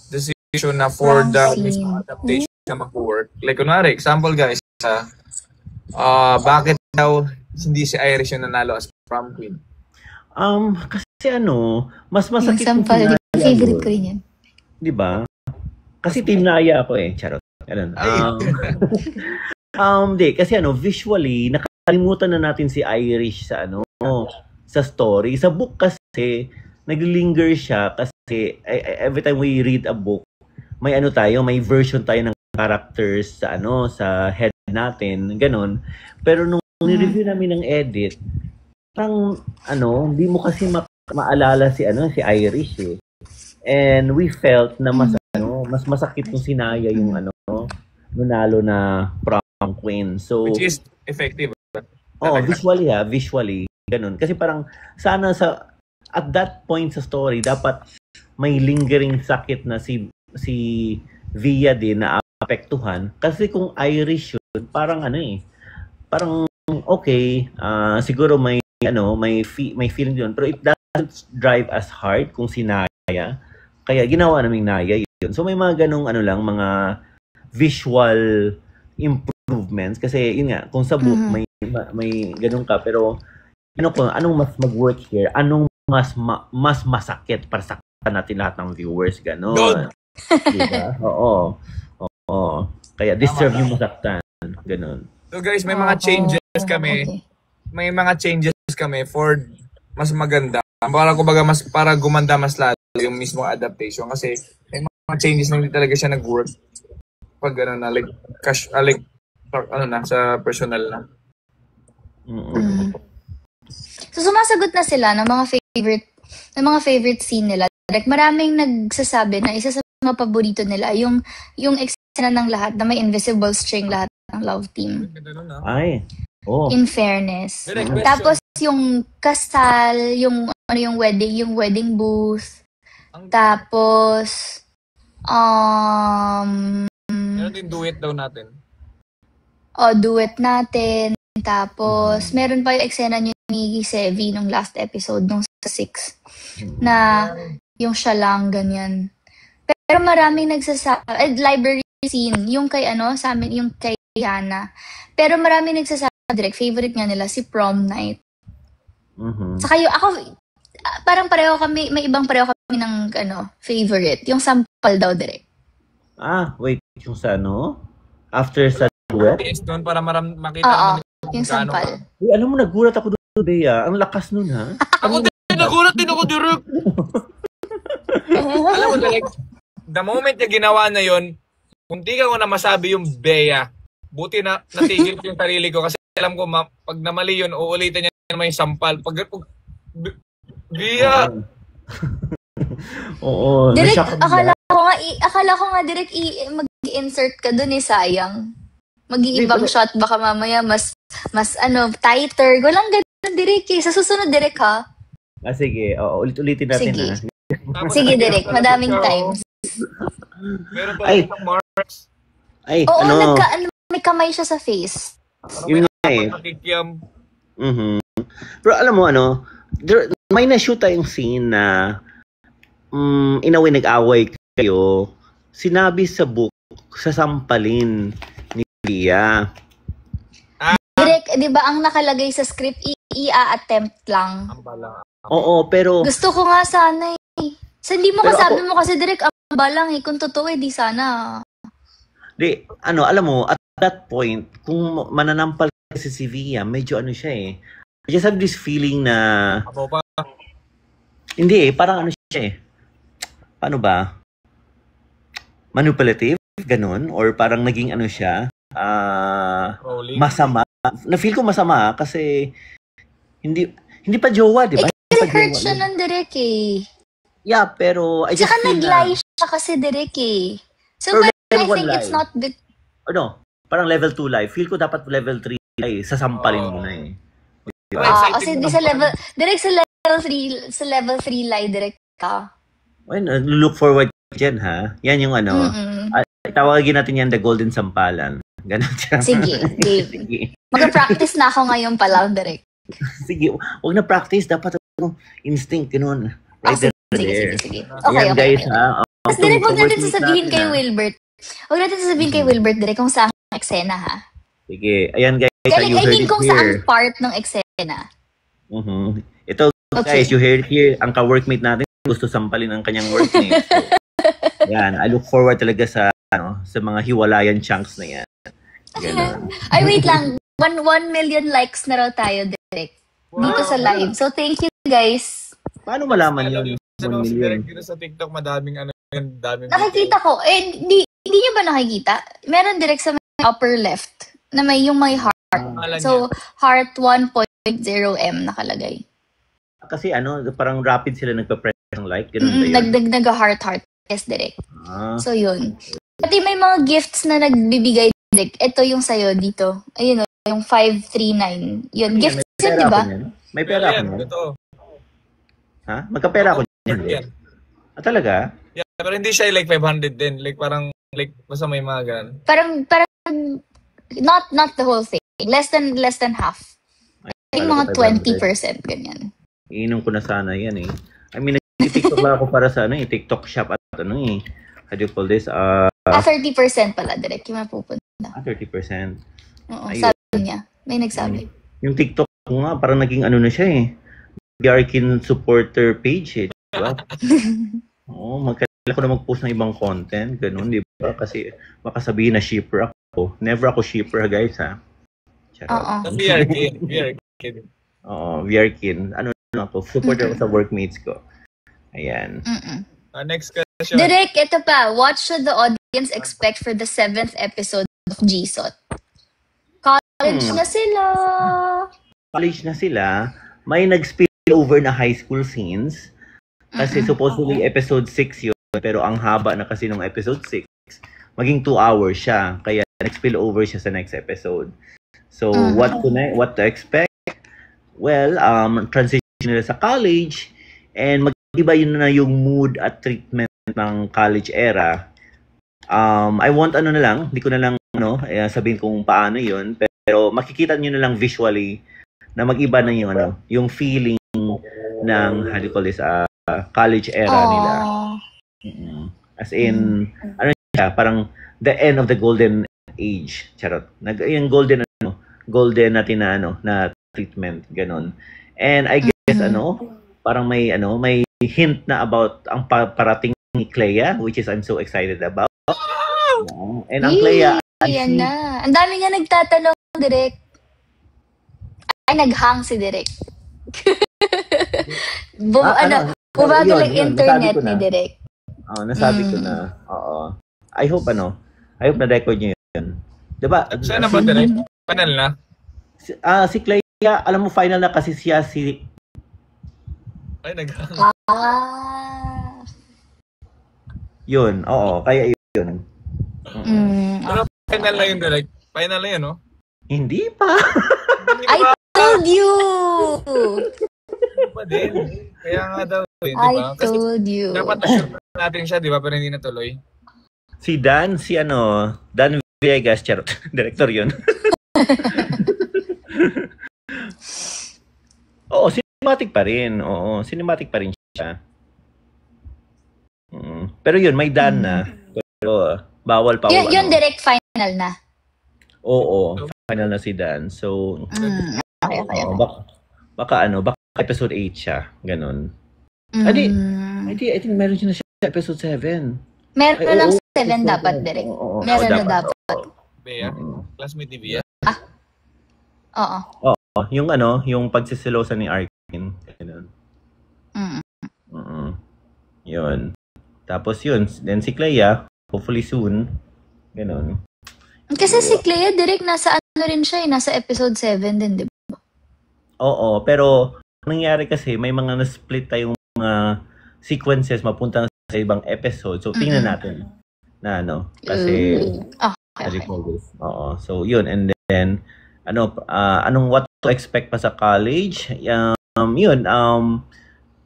S2: decision na for the mismo adaptation na mag-work. Like kunwari, example guys, bakit daw hindi si Irish yung nanalo as prom queen?
S3: Kasi mas masakit yung
S1: favorite ko rin yan.
S3: Di ba? Kasi team Naya ako eh. Charot. Kasi visually, nakalimutan na natin si Irish sa sa story. Sa book kasi, naglinger siya kasi every time we read a book, may may version tayo ng characters sa sa head natin, ganun. Pero nung ni-review namin ng edit, parang hindi mo kasi maalala si Irish eh. And we felt na mas masakit nung sinaya yung nanalo na prom queen. So
S2: which is effective.
S3: Visually ganun. Kasi parang sana at that point sa story dapat may lingering sakit na si Via din na apektuhan. Kasi kung Irish yun, parang parang okay, siguro may feeling yun, pero it doesn't drive as hard kung sinaya. Kaya ginawa naming Naya yun. So may mga ganong mga visual improvements kasi yun nga, kung sa book may ganun ka, pero anong mas mag-work here? Anong mas masakit para saktan natin lahat ng viewers, ganun. Diba? Oo. Kaya deserve yung masaktan. Ganun.
S2: So guys, may mga changes kami. Okay. May mga changes kami for mas maganda. Para gumanda mas lalo yung mismo adaptation kasi may mga changes na hindi talaga siya nag-work pag sa personal na.
S1: So sumasagot na sila ng mga favorite scene nila. Like maraming nagsasabi na isa sa mga paborito nila yung eksena ng lahat na may invisible string lahat ng love team. In fairness. Tapos yung kasal, yung wedding booth. Tapos
S2: meron din duet daw natin.
S1: Duet natin. Tapos meron pa yung eksena niyo ni Sevi nung last episode nung sa 6 na yung siya lang ganyan. Pero maraming nagsasabi library scene yung kay sa amin yung kay Hana. Pero maraming nagsasabi direct favorite nga nila si prom night. Saka ako parang pareho kami, may ibang pareho kami ng favorite, yung sample daw direct.
S3: Wait, yung sa after sa duet?
S2: Yes, doon para makita mo
S1: yung sample.
S3: Alam mo, nagulat ako doon, Bea. Ang lakas nun, ha?
S2: Nagulat din ako direct. Alam mo, direct, the moment na ginawa na yun, kung di ka ko na masabi yung Bea, buti na natigil ko yung sarili ko kasi alam ko, pag namali yun, uulitin niya may sampal. Bea!
S3: Oo.
S1: Direct, akala ko nga direct mag-insert ka dun sayang. Mag-iibang shot, baka mamaya mas tighter. Walang ganun direct Sa susunod direct ha.
S3: Sige, ulit-ulitin natin
S1: ha. Sige direct, madaming times.
S2: Meron pa isang marks.
S1: May kamay siya sa face.
S3: Yun nga eh. Pero alam mo may na-shoot tayong scene na in a way nag-away kayo. Sinabi sa book, sasampalin ni Via.
S1: Direct, di ba ang nakalagay sa script, i-attempt lang.
S3: Oo, pero...
S1: Gusto ko nga sana eh. Hindi mo kasabi mo kasi direct, ang balang eh. Kung totoo di sana
S3: Alam mo, at that point, kung mananampal kasi si Via, medyo ano siya eh. I just have this feeling na...
S2: Ako pa.
S3: Hindi parang ano siya eh. Paano ba? Manipulative? Ganun? Or parang naging ano siya? Masama. Na-feel ko masama kasi hindi pa jowa, di ba?
S1: Kasi hurt siya ng Direk eh.
S3: Yeah, pero I just
S1: Saka
S3: feel
S1: nag-lie siya kasi Direk eh. So, but I think it's not...
S3: parang level 2 lie. Feel ko dapat level 3 lie. Sasampalin mo na eh.
S1: Diba? Kasi di sa level... Direk sa level 3 lie, Direk ka.
S3: Well, look forward dyan, ha? Yan yung ano. Tawagin natin yan the golden sampalan. Ganun siya.
S1: Sige. Mag-practice na ako ngayon pa lang, Direk.
S3: Sige, huwag na practice. Dapat instinct, ganun. Right
S1: sige. Okay.
S3: Guys, ha?
S1: Tapos Direk, huwag natin sasabihin kay Wilbert. Huwag natin sasabihin kay Wilbert, Direk, kung saan eksena, ha?
S3: Sige. Ayan, guys.
S1: I mean, kung saan part ng eksena.
S3: Ito, guys, you heard here, ang ka-workmate natin gusto sampalin ang kanyang workmate. So, yan, I look forward talaga sa mga hiwalayan chunks na yan. Ganun.
S1: Ay, wait lang. 1 million likes na raw tayo, Direk. Dito sa live. So, thank you, guys.
S3: Paano malaman yun? 1 million?
S2: Dito sa TikTok, madaming
S1: nakikita ko. Hindi nyo ba nakikita? Meron Direk sa upper left na yung may heart. So, heart 1.0M nakalagay.
S3: Kasi parang rapid sila nagpa-press ng like. Ganun ba yun?
S1: Nag-heart. Yes, Direk. So, yun. Pati may mga gifts na nagbibigay, Direk. Ito yung sa'yo dito. Ayun o, yung 539. Yun, gifts yun, di ba?
S3: May pera ako yan. Ha? Magka-pera ako yan. Talaga?
S2: Yeah, pero hindi siya like 500 din. Like parang, basta may mga ganun.
S1: Parang, not the whole thing. Less than half. I think mga 20%, ganyan.
S3: Iinom ko na sana yan eh. I mean, nag-TikTok lang ako para sa TikTok shop at how do you call this?
S1: 30% pala, Direk, yung mapupunta.
S3: 30%.
S1: Oo, sabi niya. May nagsabi.
S3: Yung TikTok ko nga, parang naging na siya eh. Yarkin supporter page eh. Diba? Oo, magkailangan ko na mag-post ng ibang content. Ganun, di ba? Kasi baka sabihin na shipper ako. Never ako shipper, guys, ha?
S1: Oo.
S2: Yarkin.
S3: Oo, Yarkin. Ako, supporter ko sa workmates ko. Ayan.
S2: Next question.
S1: Direk, ito pa. What should the audience expect for the 7th episode of GSOT? College na sila. May nag-spill over na high school scenes. Kasi supposedly episode 6 yun. Pero ang haba na kasi ng episode 6. Maging 2 hours siya. Kaya nag-spill over siya sa next episode. So, what to expect? Well, transition nila sa college. And mag-iba yun na yung mood at treatment ng college era. I want na lang, hindi ko na lang sabihin kung paano yun, pero makikita niyo na lang visually na mag-iba na yung yung feeling ng how do you call this, college era nila. As in, parang the end of the golden age. Charot. Yung golden natin na treatment, ganun. And I guess parang may hint na about ang parating ni Clea, which is I'm so excited about. And ang Clea, yan na. Ang dami nga nagtatanong, Direk. Ay, naghang si Direk. Bumagal ang internet ni Direk.
S3: Nasabi ko na. Oo. I hope na record niyo yun. Diba?
S2: Saan na ba, Direk? Final na?
S3: Si Clea, alam mo, final na kasi siya
S2: ay, naghang.
S3: Yun, oo. Kaya yun.
S2: Pero final na yun, Direk. Final na yun, no?
S3: Hindi pa.
S1: I told you!
S2: Hindi pa din. Kaya nga daw, di ba?
S1: I told you.
S2: Dapat na-sure natin siya, di ba? Pero hindi natuloy.
S3: Si Dan Villegas, charot. Director yun. Oo, cinematic pa rin. Oo, cinematic pa rin siya. Pero yun, may Dan na. Pero bawal pa.
S1: Yun direct final na.
S3: Oo, final na si Dan. So,
S1: okay.
S3: Baka episode 8 siya. Ganun. I think meron siya na siya episode 7.
S1: Meron lang 7 dapat, Direk.
S3: Oo,
S1: Meron na dapat.
S2: Bea, classmate ni Bea.
S1: Oo.
S3: Oo, yung pagsisilosa ni Arkin. Ganun. Yun. Tapos yun, then si Clea, hopefully soon. Ganun.
S1: Kasi si Clea, Direk, nasa rin siya nasa episode 7 din, di ba?
S3: Oo, pero nangyari kasi may mga na-split tayong mga sequences mapunta sa ibang episode. So tingnan natin na kasi
S1: Okay.
S3: Oo. So yun, and then anong what to expect pa sa college?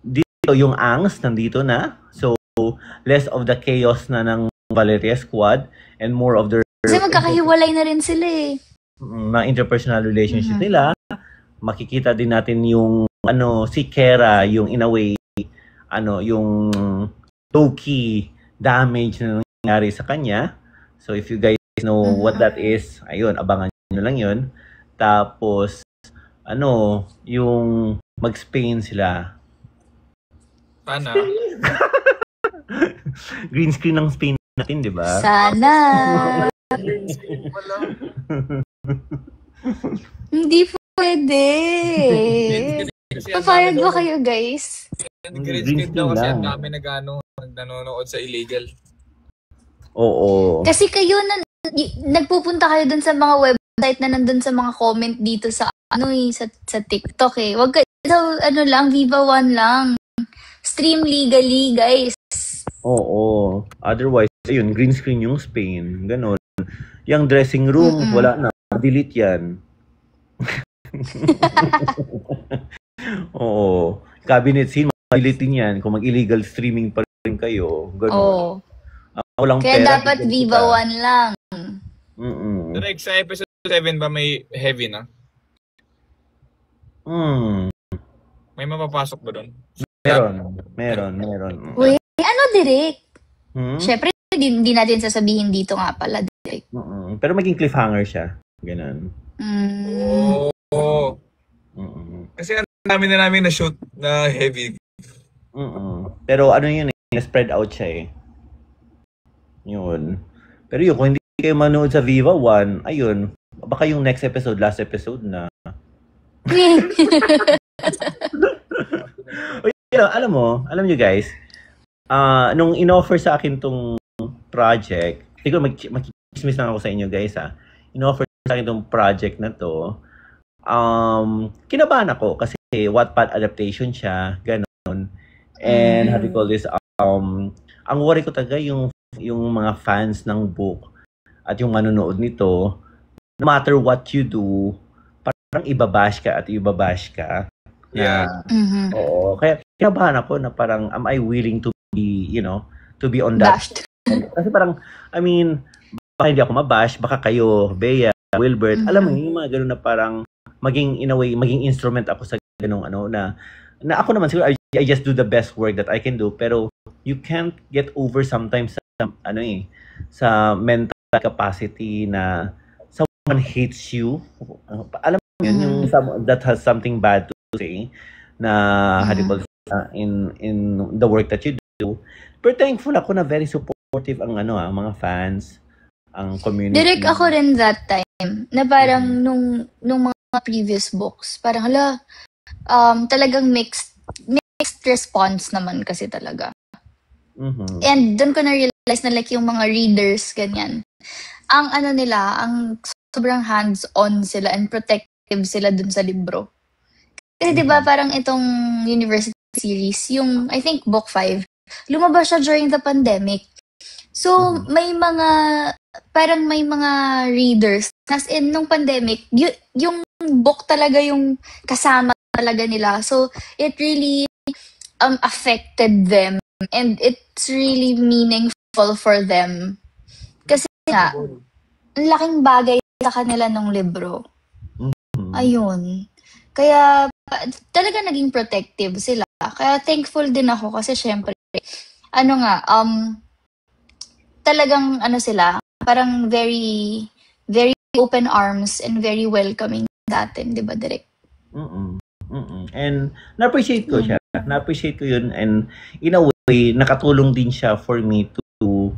S3: Dito yung angst nandito na. So less of the chaos na ng Valeria Squad and more of their
S1: kasi magkakahiwalay na rin sila
S3: mga interpersonal relationship nila. Makikita din natin yung si Kera, yung in a way yung low-key damage na nangyari sa kanya. So if you guys know what that is, ayun, abangan nyo lang yun. Tapos yung mag-Spain sila.
S2: Sana.
S3: Green screen ng Spain natin, di ba?
S1: Sana. Hindi pwede. Papayag ba kayo, guys?
S2: Green screen daw kasi ang dami nanonood sa illegal.
S3: Oo.
S1: Kasi kayo nagpupunta kayo dun sa mga website na nandun sa mga comment dito sa sa TikTok Wag kayo Viva One lang. Stream legally, guys.
S3: Oo. Otherwise, ayun, green screen yung Spain. Ganon. Yung dressing room, wala na. Delete yan. Oo. Cabinet scene, delete din yan. Kung mag-illegal streaming pa rin kayo. Ganon.
S1: Kaya dapat Viva One lang.
S2: Direk, sa episode 7 ba may heavy na? May mapapasok ba doon?
S3: Meron.
S1: Uy, Direk? Syempre, hindi natin sasabihin dito nga pala, Direk.
S3: Pero maging cliffhanger siya. Ganun.
S2: Kasi namin na shoot na heavy.
S3: Pero yun na-spread out siya Yun. Pero yun, kung hindi kayo manood sa Viva One, ayun, baka yung next episode, last episode na. Alam nyo guys, nung in-offer sa akin tong project, siguro mag-chismis lang ako sa inyo guys in-offer sa akin tong project na to, kinabahan ako kasi Wattpad adaptation siya, ganon. And how do you call this, ang worry ko talaga yung mga fans ng book at yung manonood nito, no matter what you do, parang ibabash ka.
S2: Yeah.
S3: Oo. Kaya kinabahan ako na parang, am I willing to be, to be on that?
S1: Bashed.
S3: Kasi parang, baka hindi ako mabash, baka kayo, Bea, Wilbert, alam mo yung mga gano'n na parang, maging, in a way, maging instrument ako sa gano'ng na ako naman siguro, I just do the best work that I can do, pero you can't get over sometimes sa mental capacity na someone hates you. Alam mo yun, yung that has something bad to say na in the work that you do. Pero thankful ako na very supportive ang mga fans, ang community.
S1: Direk ako rin that time na parang nung mga previous books, parang talagang mixed response naman kasi talaga. And doon ko na-realize na yung mga readers, ganyan, ang sobrang hands-on sila and protective sila dun sa libro. Kasi diba parang itong university series, yung I think book 5, lumabas siya during the pandemic. So may mga readers, as in nung pandemic, yung book talaga yung kasama talaga nila. So it really affected them. And it's really meaningful for them. Kasi ang laking bagay sa kanila nung libro. Ayun. Kaya talaga naging protective sila. Kaya thankful din ako kasi syempre, talagang sila, parang very, very open arms and very welcoming datin, di ba, Direk?
S3: And na-appreciate ko siya. Na-appreciate ko yun, and in a way, nakatulong din siya for me to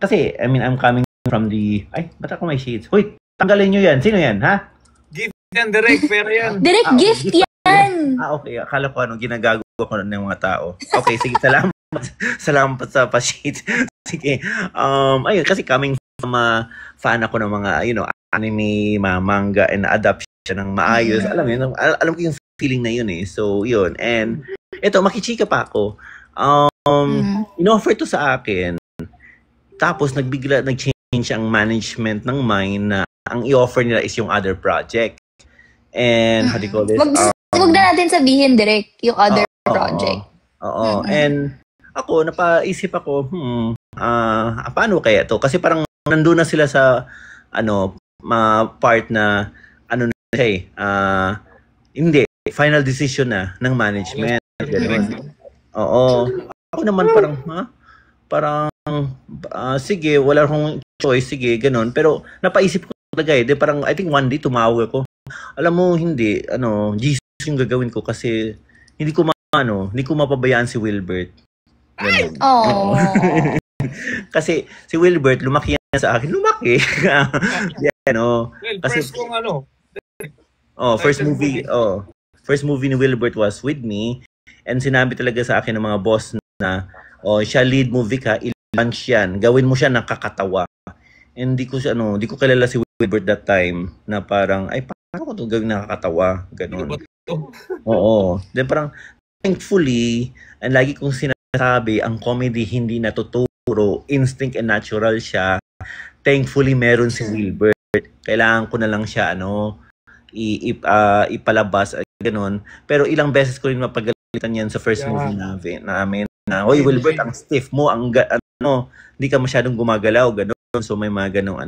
S3: kasi, I mean, I'm coming from the, ba't ako may shades? Hoy, tanggalin nyo yan. Sino yan, ha?
S2: Gift yan, Direk. Pero yan.
S1: Direct gift yan!
S3: Okay. Akala ko ginagago ko ng mga tao. Okay, sige, salamat. Salamat sa pa-shades. Sige. Ayun, kasi coming from fan ako ng mga, anime, mga manga, and adapt siya ng maayos. Alam ko yung feeling na yun eh. So, yun. And, eto, makichika pa ako. In-offer to sa akin. Tapos, nag-change ang management ng Mine na ang i-offer nila is yung other project. And, how do you call this?
S1: Huwag na natin sabihin direct yung other project.
S3: Oo. And, ako, napaisip ako, paano kaya to? Kasi parang nandun na sila sa, part na, hindi, final decision na ng management. Ganun. Oo. Ako naman parang, sige, wala akong choice, sige, ganun. Pero, napaisip ko talaga parang, I think one day, tumawag ako. Alam mo, hindi, Jesus yung gagawin ko kasi, hindi ko mapabayaan si Wilbert. Ganun.
S1: Oh.
S3: Kasi, si Wilbert, lumaki yan sa akin. Lumaki. Kasi, first movie ni Wilbert was With Me. And sinabi talaga sa akin ng mga boss na, siya lead movie ka, i-launch yan. Gawin mo siya nakakatawa. And di ko kilala si Wilbert that time na parang, paano ko ito gawin nakakatawa? Ganun. Oo. Then parang, thankfully, and lagi kong sinasabi, ang comedy hindi natuturo, instinct and natural siya. Thankfully, meron si Wilbert. Kailangan ko na lang siya, ipalabas, ganun. Pero ilang beses ko rin mapagalitan yan sa first movie namin. Na, Hoy, Wilbert, ang stiff mo, hindi ka masyadong gumagalaw, ganun. So, may mga ganung,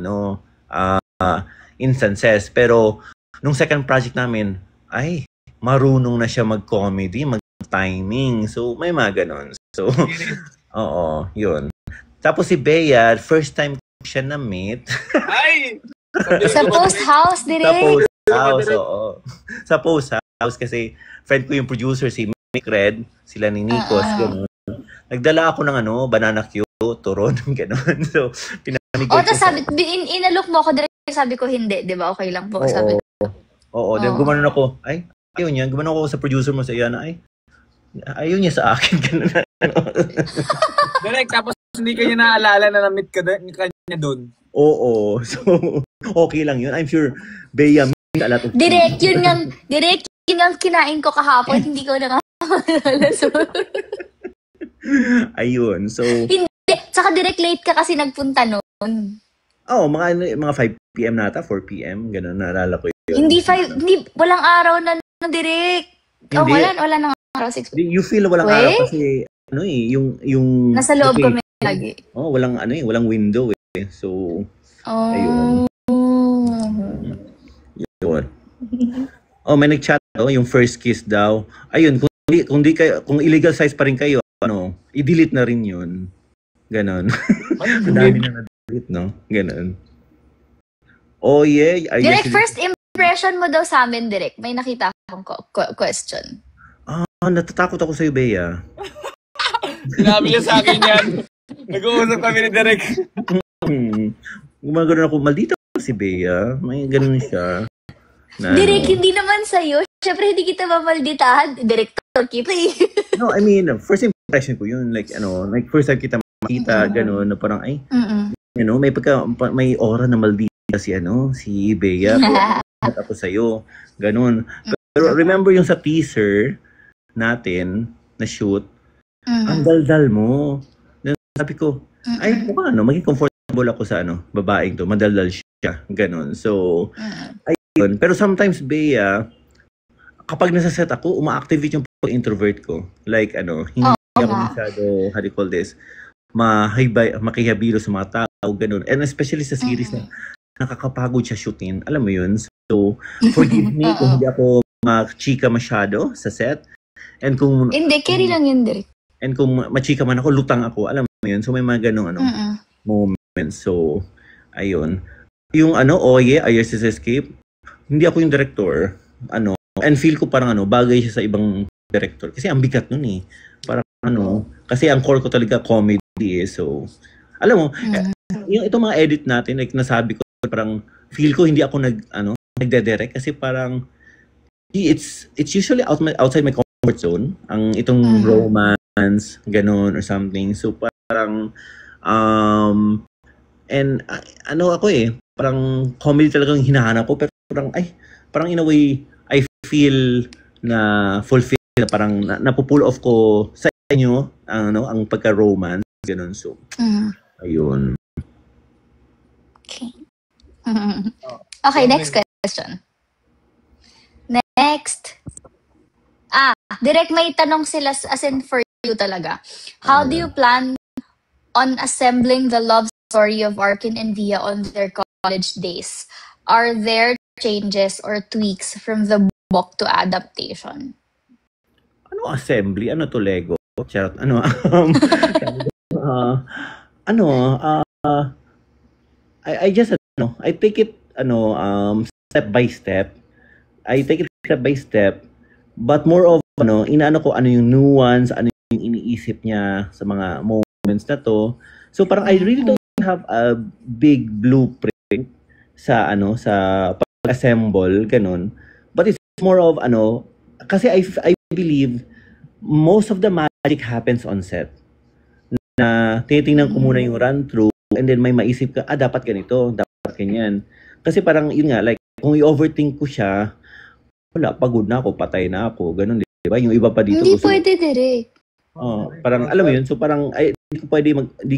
S3: instances. Pero, nung second project namin, marunong na siya mag-comedy, mag-timing. So, may mga ganun. So, oo, yun. Tapos si Bea, first time ko siya na-meet.
S1: Sa post house, direct.
S3: Sa post house, oo. Sa post house, kasi friend ko yung producer, si Mick Red, sila ni Nikos, gano'n. Nagdala ako ng banana cue, turon, gano'n. So, pinamigay ko.
S1: Tapos sabi, inalok mo ako, direct sabi ko hindi, di ba? Okay lang po, sabi ko.
S3: Oo, then gumanon ako, ayaw niya, gumanon ako sa producer mo sa Iana, ayaw niya sa akin, gano'n.
S2: Direct, tapos hindi kanya naalala na na-meet ka kanya doon.
S3: Oo, so, okay lang yun. I'm sure, Bea, a lot of
S1: Direct, yun nga kinain ko kahapon, hindi ko nakalala. So,
S3: ayun, so...
S1: Hindi, saka direct late ka kasi nagpunta noon.
S3: Mga 5 p.m. nata, 4 p.m. Ganun, naalala ko yun.
S1: Hindi, walang araw na direct. Wala nang araw, 6 p.m.
S3: You feel walang araw kasi, yung...
S1: Nasa loob kami lagi.
S3: Walang window So, ayun. Yun. May nag-chat yung first kiss daw. Ayun, kung illegal size pa rin kayo, i-delete na rin yun. Ganon. Madami na na-delete, no? Ganon. Oh, yeah.
S1: Direct, first impression mo daw sa amin, direct. May nakita akong question.
S3: Natatakot ako sa'yo, Bea.
S2: Sinabi niya sa akin yan. Nag-uusap kami ni Direk.
S3: Gumagano ako, maldita si Bea. May ganun siya.
S1: Direk, hindi naman sa'yo. Siyempre, hindi kita mamalditahan. Director kita eh.
S3: No, I mean, first impression ko yun. Like first time kita makita, gano'n, na parang, may aura na maldita si Bea. Tapos sa'yo, gano'n. Pero remember yung sa teaser natin, na shoot, ang daldal mo. Sabi ko, maging comfortable ako sa babaeng to, madaldal siya, ganun. So, ayun. Pero sometimes, Bea, kapag nasa set ako, uma-activate yung introvert ko. Like, hindi ako masyado, how do you call this, makihabilo sa mga tao, ganun. And especially sa series na nakakapagod siya shootin. Alam mo yun? So, forgive me kung hindi ako machika masyado sa set. And kung...
S1: Hindi, carry lang yun, direct.
S3: And kung machika man ako, lutang ako. Alam mo yun? So, may mga ganong moments. So, ayun. Yung IRC's Escape, hindi ako yung director. And feel ko parang bagay siya sa ibang director. Kasi ang bigat nun eh. Parang kasi ang core ko talaga comedy eh. So, alam mo, yung itong mga edit natin, like nasabi ko, parang feel ko hindi ako nagde-direct kasi parang it's usually outside my comfort zone, ang itong romance, ganun or something. So parang and ako parang comedy talagang hinahanap ko, pero parang in a way I feel na fulfilled, na parang napupull off ko sa inyo ang pagka-romance, ganun. So ayun.
S1: Okay. Okay, next question. Next. Direct may tanong sila as in for you talaga. How do you plan on assembling the love story of Arkin and Via on their college days? Are there changes or tweaks from the book to adaptation?
S3: Ano assembly? Ano to, Lego? Charot. I just I take it step by step. But more of inaano ko ano yung nuance, ano yung iniisip niya sa mga moments na to. So parang I really don't have a big blueprint sa pag-assemble ganun. But it's more of kasi I believe most of the magic happens on set. Na titingnan ko muna yung run through and then may maisip ka, dapat ganito, dapat ganyan. Kasi parang yun nga, like kung i-overthink ko siya, wala, pagod na ako, patay na ako, ganun, di ba? Yung iba pa dito.
S1: Hindi pwede direct.
S3: Parang alam mo yun, so parang di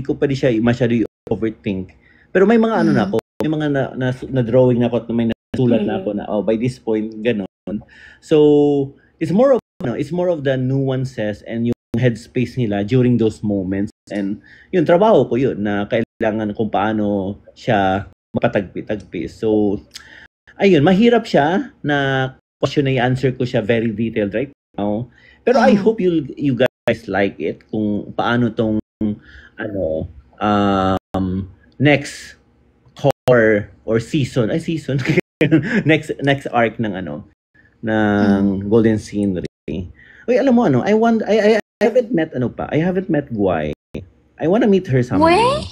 S3: ko pwede siya masyado overthink. Pero may mga na ako, may mga na drawing na ako, may nasulat na ako na by this point ganun. So it's more of the nuances and yung headspace nila during those moments, and yung trabaho ko yun na kailangan kung paano siya mapatagpi-tagpi. So ayun, mahirap siya na question na i-answer ko siya very detailed right now. Pero I hope you guys like it kung paano tong next core or season next arc ng ng Golden Scenery. Uy, alam mo I haven't met I haven't met Guay. I wanna meet her someday.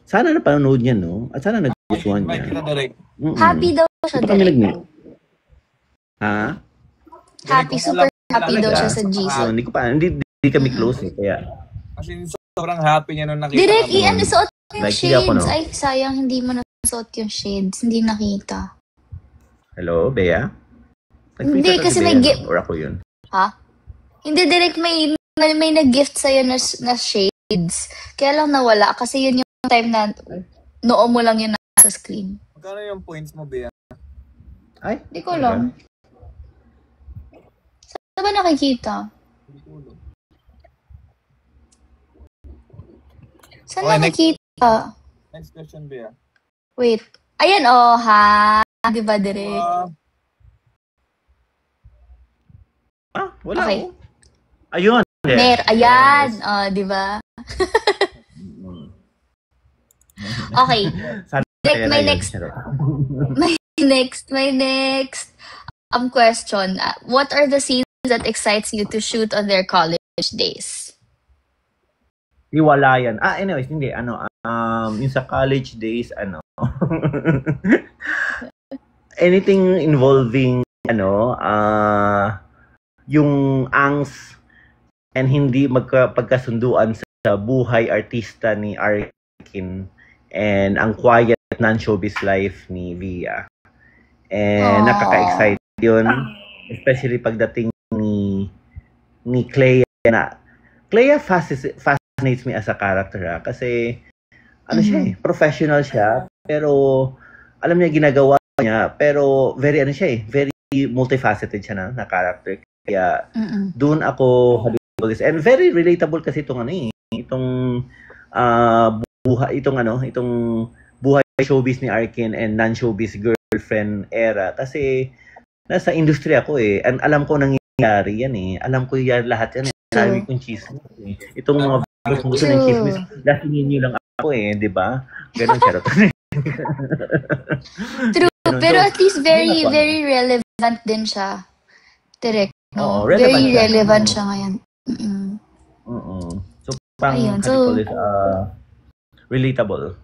S3: Sana napanood niya, no? At sana nagustuhan niya.
S1: Happy daw siya direct.
S3: Ha?
S1: Happy, super happy daw siya sa GC.
S3: Hindi kami close kaya.
S2: Kasi sobrang happy niya nung nakita.
S1: Direct, suot mo yung shades. Ay, sayang, hindi mo nasuot yung shades. Hindi nakita.
S3: Hello, Bea?
S1: Hindi, kasi may gift.
S3: Or ako yun?
S1: Ha? Hindi, direct may nag-gift sa'yo na shades. Kaya lang nawala. Kasi yun yung time na noo mo lang yun nasa screen.
S2: Magkano yung points mo, Bea?
S3: Ay?
S1: Hindi ko alam. Saan ba nakikita? Saan nakikita?
S2: Next question, Bea.
S1: Wait. Ayan, ha? Di ba, direct?
S3: Wala.
S1: Okay.
S3: Ayun.
S1: Ayan. Di ba? Okay. Direct, my next question. What are the scenes that excites you to shoot on their college days?
S3: Hiwalayan. Anyways, hindi. Yung sa college days, anything involving, yung angst and hindi magpagkasunduan sa buhay artista ni Arkin and ang quiet non-showbiz life ni Via. And nakaka-excite yun. Especially pagdating ni Clea na. Clea fascinates me as a character kasi siya professional siya, pero alam niya ginagawa niya, pero very very multifaceted siya na character. Kaya doon ako and very relatable kasi itong itong buhay showbiz ni Arkin and non-showbiz girlfriend era, kasi nasa industry ako and alam ko nangyayari yan alam ko yan lahat yan sabi kong chismis itong mga videos mo ng chismis, lasingin nyo lang ako di ba? Ganun charot.
S1: True, pero at least very relevant din siya. Direct, no? Very relevant siya ngayon.
S3: So, relatable.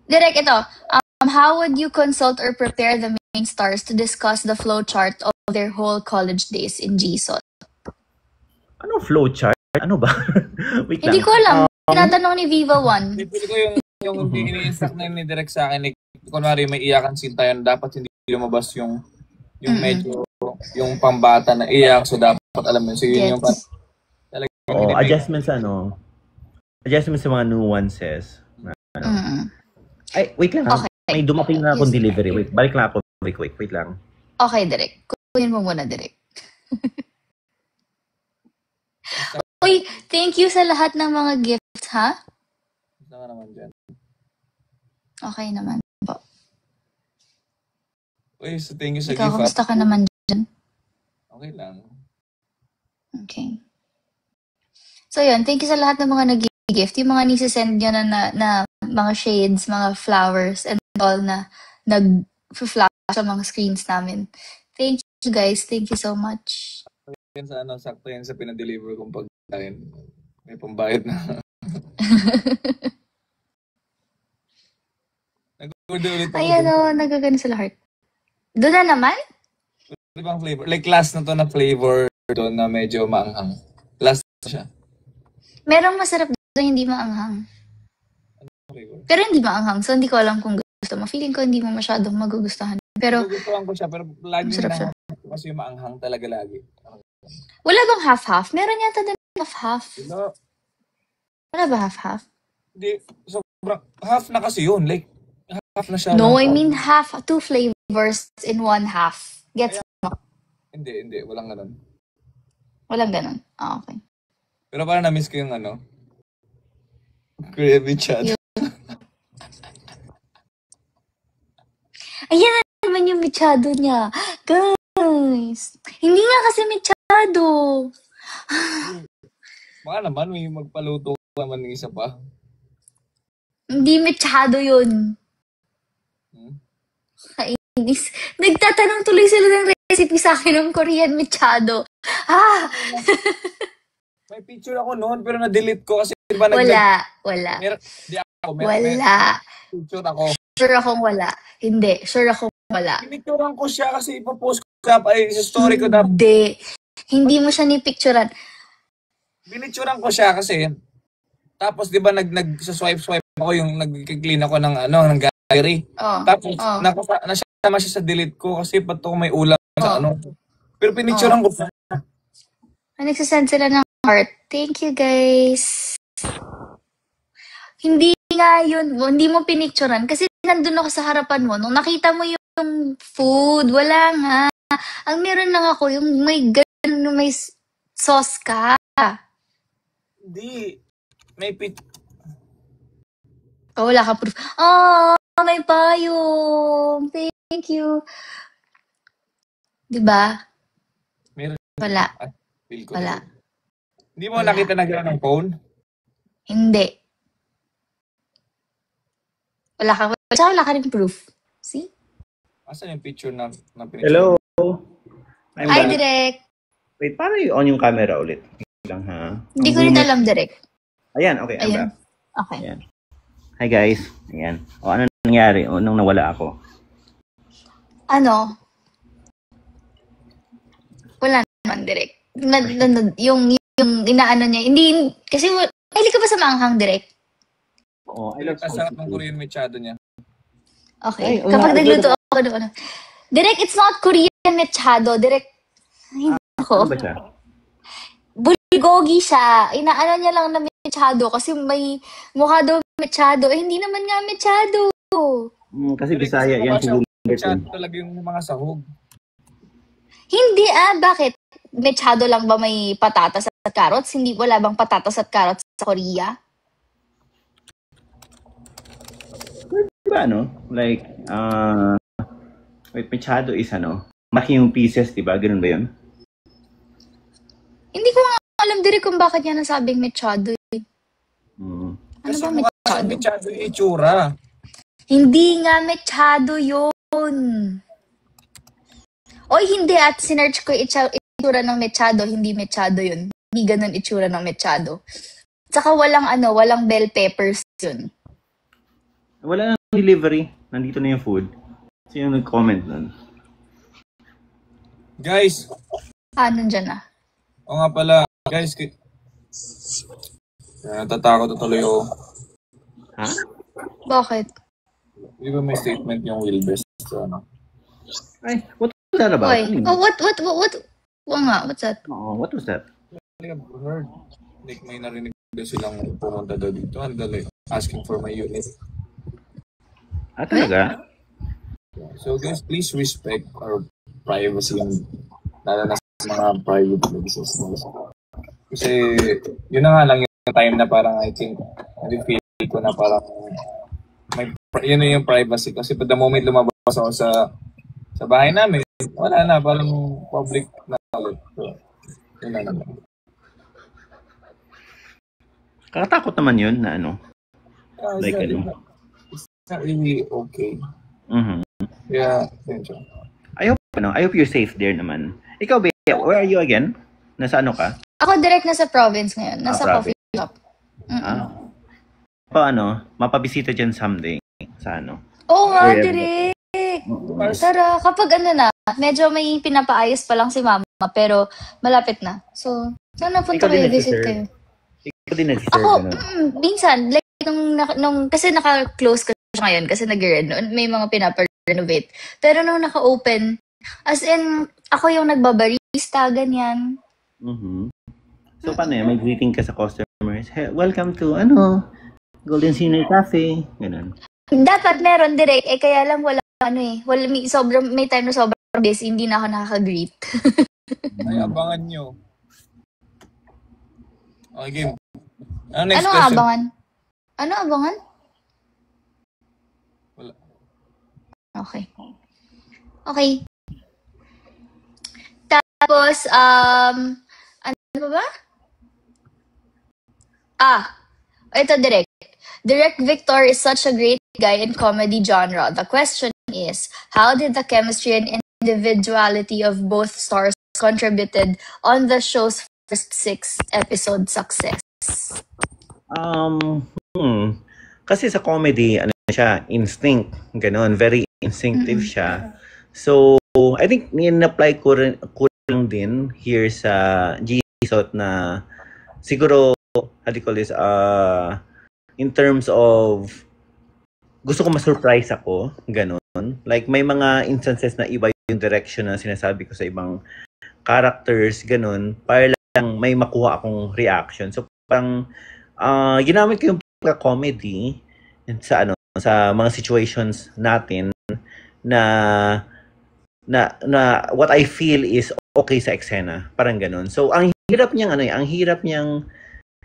S1: Direk, ito. How would you consult or prepare the main stars to discuss the flowchart of their whole college days in GSOT?
S3: Ano flowchart? Ano ba? Wait
S1: Hindi
S3: lang.
S1: ko alam. Tinatanong ni Viva One.
S2: Pili ko yung ini-instruct na ni Direk sa akin. Kunwari may iyakan scene tayo, dapat hindi lumabas yung medyo yung pambata na iyak. So dapat alam mo. So yun yung
S3: adjustments adjustments sa mga nuances. Ay, wait lang.
S1: Okay.
S3: May dumating na akong delivery. Wait, balik lang ako. Wait lang.
S1: Okay, Direk. Kunin mo muna, Direk. Uy, thank you sa lahat ng mga gifts, ha?
S2: Saan naman dyan?
S1: Okay naman po.
S2: Uy, so thank you sa
S1: Ikaw,
S2: gift.
S1: kamusta ka naman dyan?
S2: Okay lang.
S1: Okay. So yun, thank you sa lahat ng mga nag-gift. Yung mga nisisend nyo na mga shades, mga flowers, and all na nag-flash sa mga screens namin. Thank you guys. Thank you so much.
S2: Yan sa sakto yan sa pinadeliver kong pagkain. May pambayad na. Nag-order ulit ako.
S1: Ayan o, nagagano sa heart. Doon na naman?
S2: Ibang flavor. Like last na to na flavor doon na medyo maanghang. Last na siya.
S1: Merong masarap doon, hindi maanghang.
S2: Flavor.
S1: Pero hindi maanghang, so hindi ko alam kung gusto mo. Feeling ko hindi mo masyadong magugustuhan. Pero
S2: Gugustuhan ko siya, pero lagi
S1: masarap siya.
S2: na kasi yung maanghang talaga lagi.
S1: Wala bang half-half? Meron yata din half-half.
S2: No,
S1: Wala ba half-half?
S2: hindi, sobrang, half na kasi yun. Like, half na siya.
S1: No, I mean half, 2 flavors in one half. Gets mo?
S2: Hindi, walang ganun.
S1: Walang ganun. Ah, okay.
S2: Pero parang na-miss ko yung gravy chat.
S1: Ayan na naman yung mechado niya. Guys, hindi nga kasi mechado.
S2: Baka naman, may magpaluto naman ng isa pa.
S1: Hindi mechado yun. Kainis. Nagtatanong tuloy sila ng recipe sa akin ng Korean mechado.
S2: May picture ako noon, pero na-delete ko kasi diba
S1: Wala.
S2: May picture ako.
S1: Sure akong wala. Hindi. Sure akong wala.
S2: Pinicturean ko siya kasi ipopost ko sa story ko dapat.
S1: Hindi mo siya ni-picturean.
S2: Pinicturean ko siya kasi tapos 'di ba nag-swipe ako yung nag-clean ako ng gallery. Tapos nasama siya sa delete ko kasi pato may ulam sa Pero pinicturean ko siya.
S1: Nagsasend sila ng heart. Thank you guys. Hindi nga yun. Hindi mo pinicturean kasi nandun ako sa harapan mo. Nung nakita mo yung food, wala nga. Ang meron lang ako, yung may ganun, may sauce ka.
S2: Hindi. May
S1: Wala ka proof. May payong. Thank you. Diba?
S2: Meron.
S1: Wala.
S2: Feel ko.
S1: Wala.
S2: Hindi mo nakita na gano'n ng phone?
S1: Hindi. Wala ka rin proof. See?
S2: Asan yung picture na pinicture?
S3: Hello. I'm
S1: Hi,
S3: back.
S1: Direk.
S3: Wait, paano on yung camera ulit? Wait lang ha.
S1: Hindi ko rin alam, Direk.
S3: Ayan, okay. I'm
S1: Ayan.
S3: back.
S1: Okay.
S3: Ayan. Hi guys. Ayan. Ano nangyari nung nawala ako?
S1: Wala naman, Direk. Yung inaano niya. Hindi, kasi, hindi ka ba sa maanghang, Direk?
S3: Oo, I love
S2: Kasarap ng Korean mechado niya.
S1: Okay.
S3: Ay,
S1: Kapag nagluto ako doon. Direk, it's not Korean mechado. Direk,
S3: Ano
S1: ako.
S3: ba siya?
S1: Bulgogi siya. Inaano niya lang na mechado kasi may mukha daw mechado. Hindi naman nga mechado.
S3: Kasi Bisaya yan siguro.
S2: Mechado talaga yung mga sahog.
S1: Hindi bakit? Mechado lang ba may patatas at carrots? Hindi, wala bang patatas at carrots sa Korea?
S3: Diba like wait, mechado is maki yung pieces, diba? Ganun ba yun?
S1: Hindi ko nga alam din kung bakit niya nasabing mechado. Ano
S2: Kasi
S1: ba
S2: mukha
S1: mechado?
S2: sa mechado yung itsura.
S1: Hindi nga mechado yun. Oy, hindi. At sinearch ko itsura ng mechado. Hindi mechado yun. Hindi ganun itsura ng mechado. Tsaka walang bell peppers yun.
S3: Wala nang delivery. Nandito na yung food. Sino nag-comment nun?
S2: Guys,
S1: Nandyan na.
S2: o nga pala, guys, natatakot na tuloy ako.
S3: Ha?
S1: Bakit?
S2: Di ba may statement yung Wilbert sa ano?
S3: Ay, what was that about?
S1: Why? Oh, what? Oo nga, what's that?
S3: Oh, what was that?
S2: I've heard, like may narinig na silang pumunta daw dito and like asking for my unit.
S3: Talaga?
S2: So guys, please respect our privacy and lalo na sa mga private places. Kasi yun na nga lang yung time na parang I think, feel ko na parang yun na yung privacy. Kasi the moment lumabas ako sa bahay namin, wala na, parang public na ulit. So, yun na naman.
S3: Kakatakot naman yun na ano. Like ano.
S2: It's not really okay.
S3: Mm-hmm.
S2: Yeah, yun siya.
S3: I hope you're safe there naman. Ikaw, Bea, where are you again? Nasa ano ka?
S1: Ako direct nasa province ngayon. Nasa coffee shop.
S3: Mapabisita dyan someday. Sa ano?
S1: Oo nga, direct. Tara, kapag ano na, medyo may pinapaayos pa lang si mama, pero malapit na. So, sana punta kayo, visit kayo.
S3: Ikaw din nag-serve.
S1: Ako, minsan, like, nung kasi naka-close ka siya ngayon, kasi may mga pinapa-renovate. Pero nung naka-open, as in, ako yung nagbabarista, ganyan.
S3: Mm-hmm. So, paano yan? May greeting ka sa customers. Hey, welcome to, Golden Senior Cafe. Ganun.
S1: Dapat meron direct, kaya lang wala, may time na sobrang busy, hindi na ako nakaka-greet.
S2: Ay, abangan nyo. Okay, game. Next question?
S1: Abangan? Ano abangan?
S2: Wala.
S1: Okay. Tapos, ano ba? Ito direct. Direct Victor is such a great guy in comedy genre. The question is, how did the chemistry and individuality of both stars contributed on the show's first 6 episode success?
S3: Kasi sa comedy, siya, instinct, ganun, very instinctive siya. So, I think ni-apply ko lang din here sa G-Sot na siguro, how do you call this, in terms of gusto ko ma-surprise ako, ganun. Like, may mga instances na iba yung direction na sinasabi ko sa ibang characters, ganun, para lang may makuha akong reaction. So, parang, ginamit ko yung comedy sa mga situations natin na what I feel is okay sa eksena, parang ganun. So, ang hirap niyang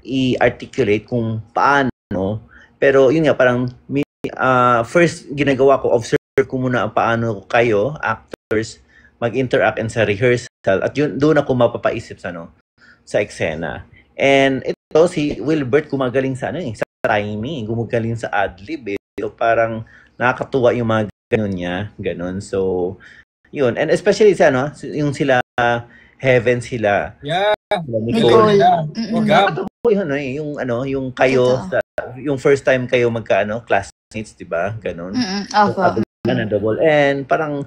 S3: i-articulate kung paano, pero yun nga, parang first ginagawa ko, observe ko muna paano kayo, actors, mag-interact and sa rehearsal, at yun, doon ako mapapaisip sa eksena. And ito, si Wilbert gumagaling sa sa timing, gumagaling sa adlib. So, parang nakakatuwa yung mga ganun niya, ganun. So, yun. And especially yung sila, Heaven sila.
S2: Yeah.
S1: Nicole.
S3: Yung kayo, yung first time kayo classmates, di ba? Ganun.
S1: Opo.
S3: Double. And parang,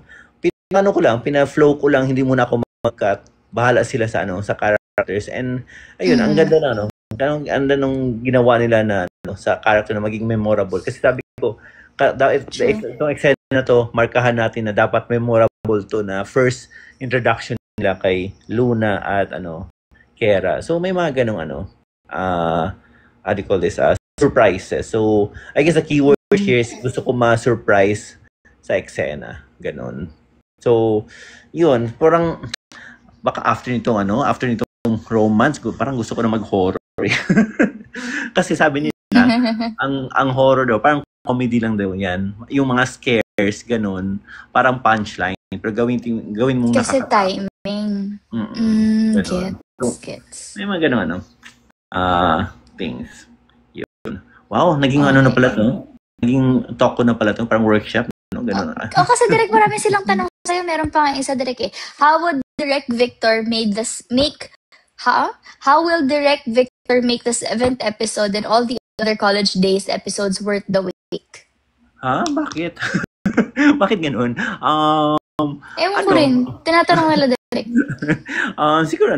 S3: pina-flow ko lang, hindi muna ako mag-cut. Bahala sila sa characters. And, ayun, ang ganda na, ang ganda nung ginawa nila na, sa character na maging memorable. Kasi sabi ko, itong eksena na to, markahan natin na dapat memorable to na first introduction nila kay Luna at Kera. So may mga ganong how do you call this, surprises. So I guess the keyword here is gusto ko ma-surprise sa eksena, ganon. So yun, parang baka after nitong romance, parang gusto ko na mag-horror. Kasi sabi niya ang horror daw, parang comedy lang daw yan. Yung mga scares, ganun, parang punchline. Pero gawin mong
S1: kasi timing. Gets.
S3: May mga ganun, things. Yun. Wow, naging na pala to. Naging talk ko na pala to, parang workshop. Ganun.
S1: Kasi direct marami silang tanong sa'yo. Meron pa nga isa direct How would Direct Victor How will Direct Victor make the 7th episode and all the other college days episodes worth the wait?
S3: Ha? Bakit? Bakit ganun?
S1: Ewan ko rin. Tinatanong nila direct.
S3: Siguro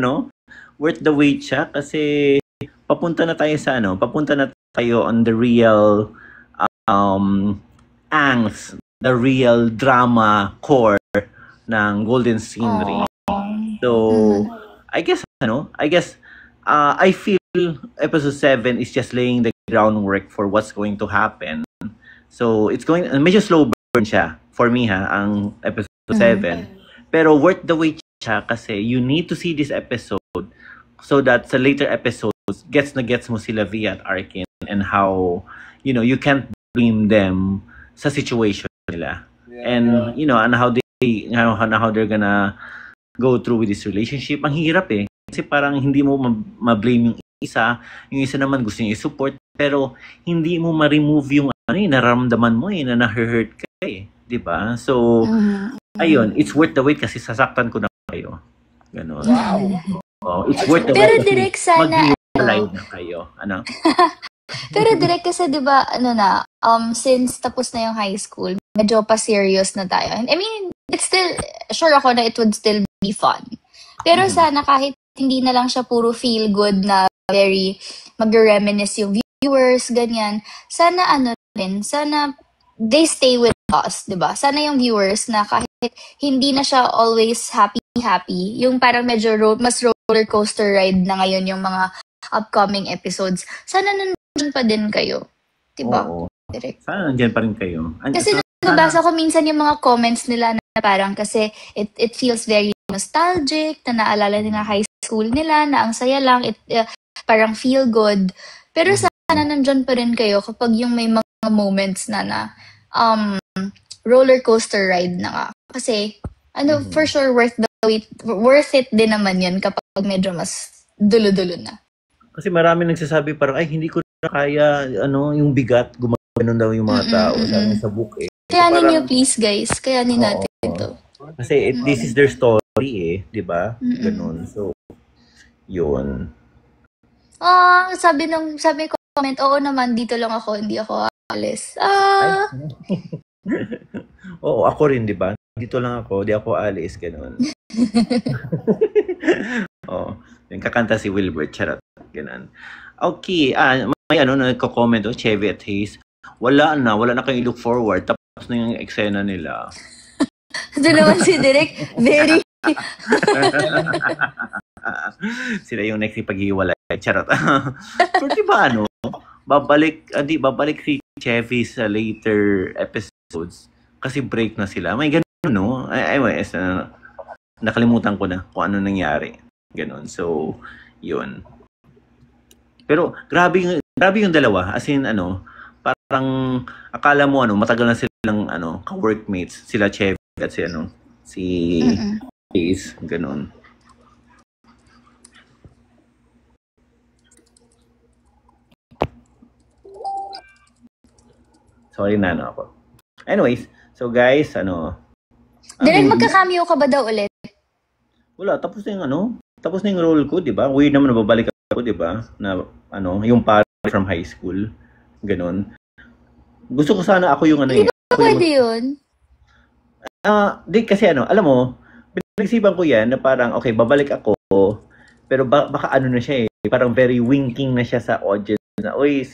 S3: worth the wait siya kasi papunta na tayo on the real angst, the real drama core ng Golden Scenery. So, I guess I feel episode 7 is just laying the groundwork for what's going to happen. So, medyo slow burn siya for me ang episode 7. Pero worth the wait siya kasi you need to see this episode so that sa later episodes, gets mo sila Via at Arkin and how, you can't blame them sa situation nila. And, and how they're gonna go through with this relationship. Ang hirap kasi parang hindi mo ma-blame yung isa naman gusto niya i-support, pero hindi mo ma-remove yung nararamdaman mo na na-hurt ka diba? So, ayun, it's worth the wait kasi sasaktan ko na kayo. Ganon. Wow. It's worth the
S1: pero
S3: wait
S1: direct sana
S3: mag-realize na kayo.
S1: Pero direct kasi diba, since tapos na yung high school, medyo pa serious na tayo. I mean, it's still, sure ako na it would still be fun. Pero sana kahit hindi na lang siya puro feel good na very mag-reminisce yung viewers, ganyan. Sana sana they stay with us, diba? Sana yung viewers na kahit hindi na siya always happy, yung parang medyo mas roller coaster ride na ngayon yung mga upcoming episodes. Sana nandun pa din kayo. Diba?
S3: Oo.
S1: Direct.
S3: Sana nandyan pa rin kayo.
S1: Kasi nabasa ko minsan yung mga comments nila na parang kasi it feels very nostalgic, na naalala nila high school nila, na ang saya lang, parang feel good. Pero sana nandyan pa rin kayo kapag yung may mga moments na roller coaster ride na nga. Kasi, for sure, worth it din naman yan kapag medyo mas dulo-dulo na.
S3: Kasi marami nagsasabi parang, hindi ko na kaya, yung bigat, gumagano daw yung mga tao sa book
S1: Kaya ninyo, please guys, kaya natin ito.
S3: Kasi this is their story di ba? Ganun. So, yun.
S1: Sabi ko comment, oo naman, dito lang ako, hindi ako alis.
S3: Oo, ako rin, di ba? Dito lang ako, di ako alis, ganun. Yung kakanta si Wilbert, charot, ganun. Okay, may nagko-comment, Chevy at Hayes, wala na kayong look forward, tapos na yung eksena nila.
S1: Ito naman si Direk, very...
S3: Sila yung next ipaghiwalay, charot. Pero di ba babalik si Chevy sa later episodes kasi break na sila. May ganun, Anyways, nakalimutan ko na kung ano nangyari. Ganun. So, yun. Pero grabe yung dalawa. As in, parang akala mo matagal na silang ka-workmates, sila Chevy at si Ace, ganun. Sorry na ako. Anyways, so guys,
S1: Direk, magka-cameo ka ba daw ulit?
S3: Wala, tapos na yung role ko, 'di ba? Weird naman babalik ako, 'di ba? Na yung pare from high school, ganun. Gusto ko sana ako yung
S1: Hindi ba pwede yun?
S3: Di kasi alam mo, pinagsipan ko yan na parang, okay, babalik ako, pero baka na siya parang very winking na siya sa audience na, oy,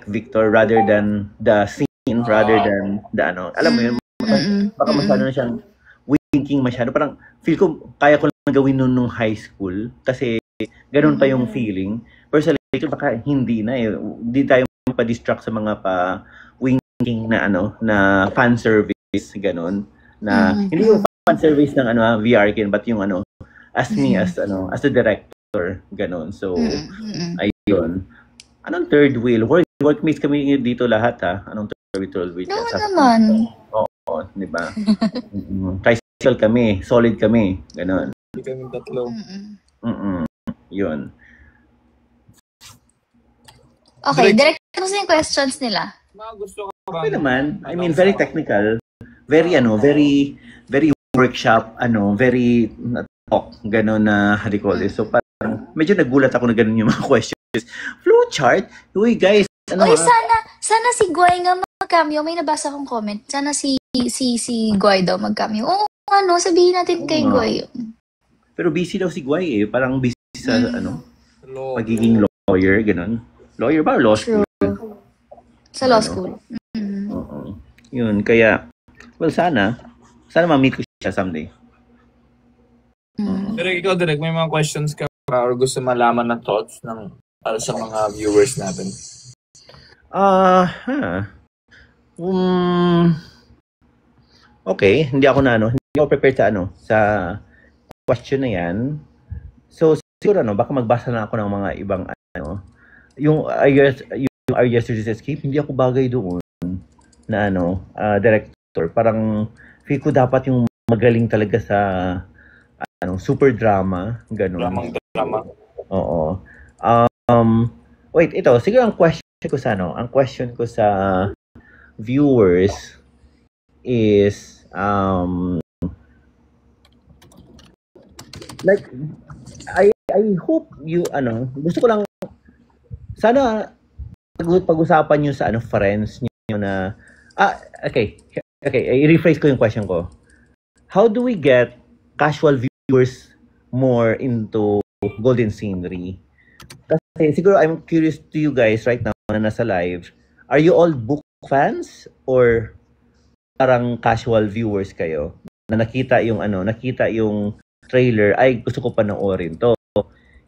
S3: Victor, rather than the scene, rather than the alam mo yun, baka masyado na siyang winking masyado. Parang feel ko, kaya ko lang gawin nung high school, kasi ganun pa yung feeling. Pero sa later, baka hindi na Hindi tayo pa-distract sa mga pa-winking na na fan service, ganun. Na, hindi yung fan service ng VRkin, but yung as me, as the director, ganun. So, ayun. Anong third wheel? Workmates kami dito lahat, Anong third wheel?
S1: No naman.
S3: Oo, di ba? Tricycle kami, solid kami, ganun.
S2: Hindi kami tatlo.
S3: Yun.
S1: Okay, direct mo sa yung questions nila.
S2: Gusto ko
S3: okay naman. I mean, very technical. Very, very workshop, very talk, gano'n na, how do you call this? So, parang, medyo nagulat ako na gano'n yung mga questions. Flowchart? Uy, guys,
S1: Uy, sana si Guay nga mag-cameo. May nabasa kong comment. Sana si Guy daw mag-cameo. Sabihin natin kay Guy.
S3: Pero busy daw si Guy Parang busy sa pagiging lawyer, ganun. Lawyer ba? Law school?
S1: Sa law school.
S3: Oo. Yun, kaya, sana ma-meet ko siya someday.
S2: Pero ikaw, Direk, may mga questions ka or gusto malaman na thoughts para sa mga viewers natin?
S3: Okay, hindi ako prepared sa question na yan. So siguro baka magbasa na ako ng mga ibang yung Are Yesterday's Escape, hindi ako bagay doon na director. Parang feel ko dapat yung magaling talaga sa super drama, ganun.
S2: Drama.
S3: Oo. Wait, ito siguro ang question ko sa viewers is like I hope you gusto ko lang sana pag-usapan niyo sa friends niyo na okay, i-rephrase ko yung question ko. How do we get casual viewers more into Golden Scenery? Kasi siguro I'm curious to you guys right now na nasa live. Are you all book fans or parang casual viewers kayo na nakita yung trailer, ay gusto ko panoorin to.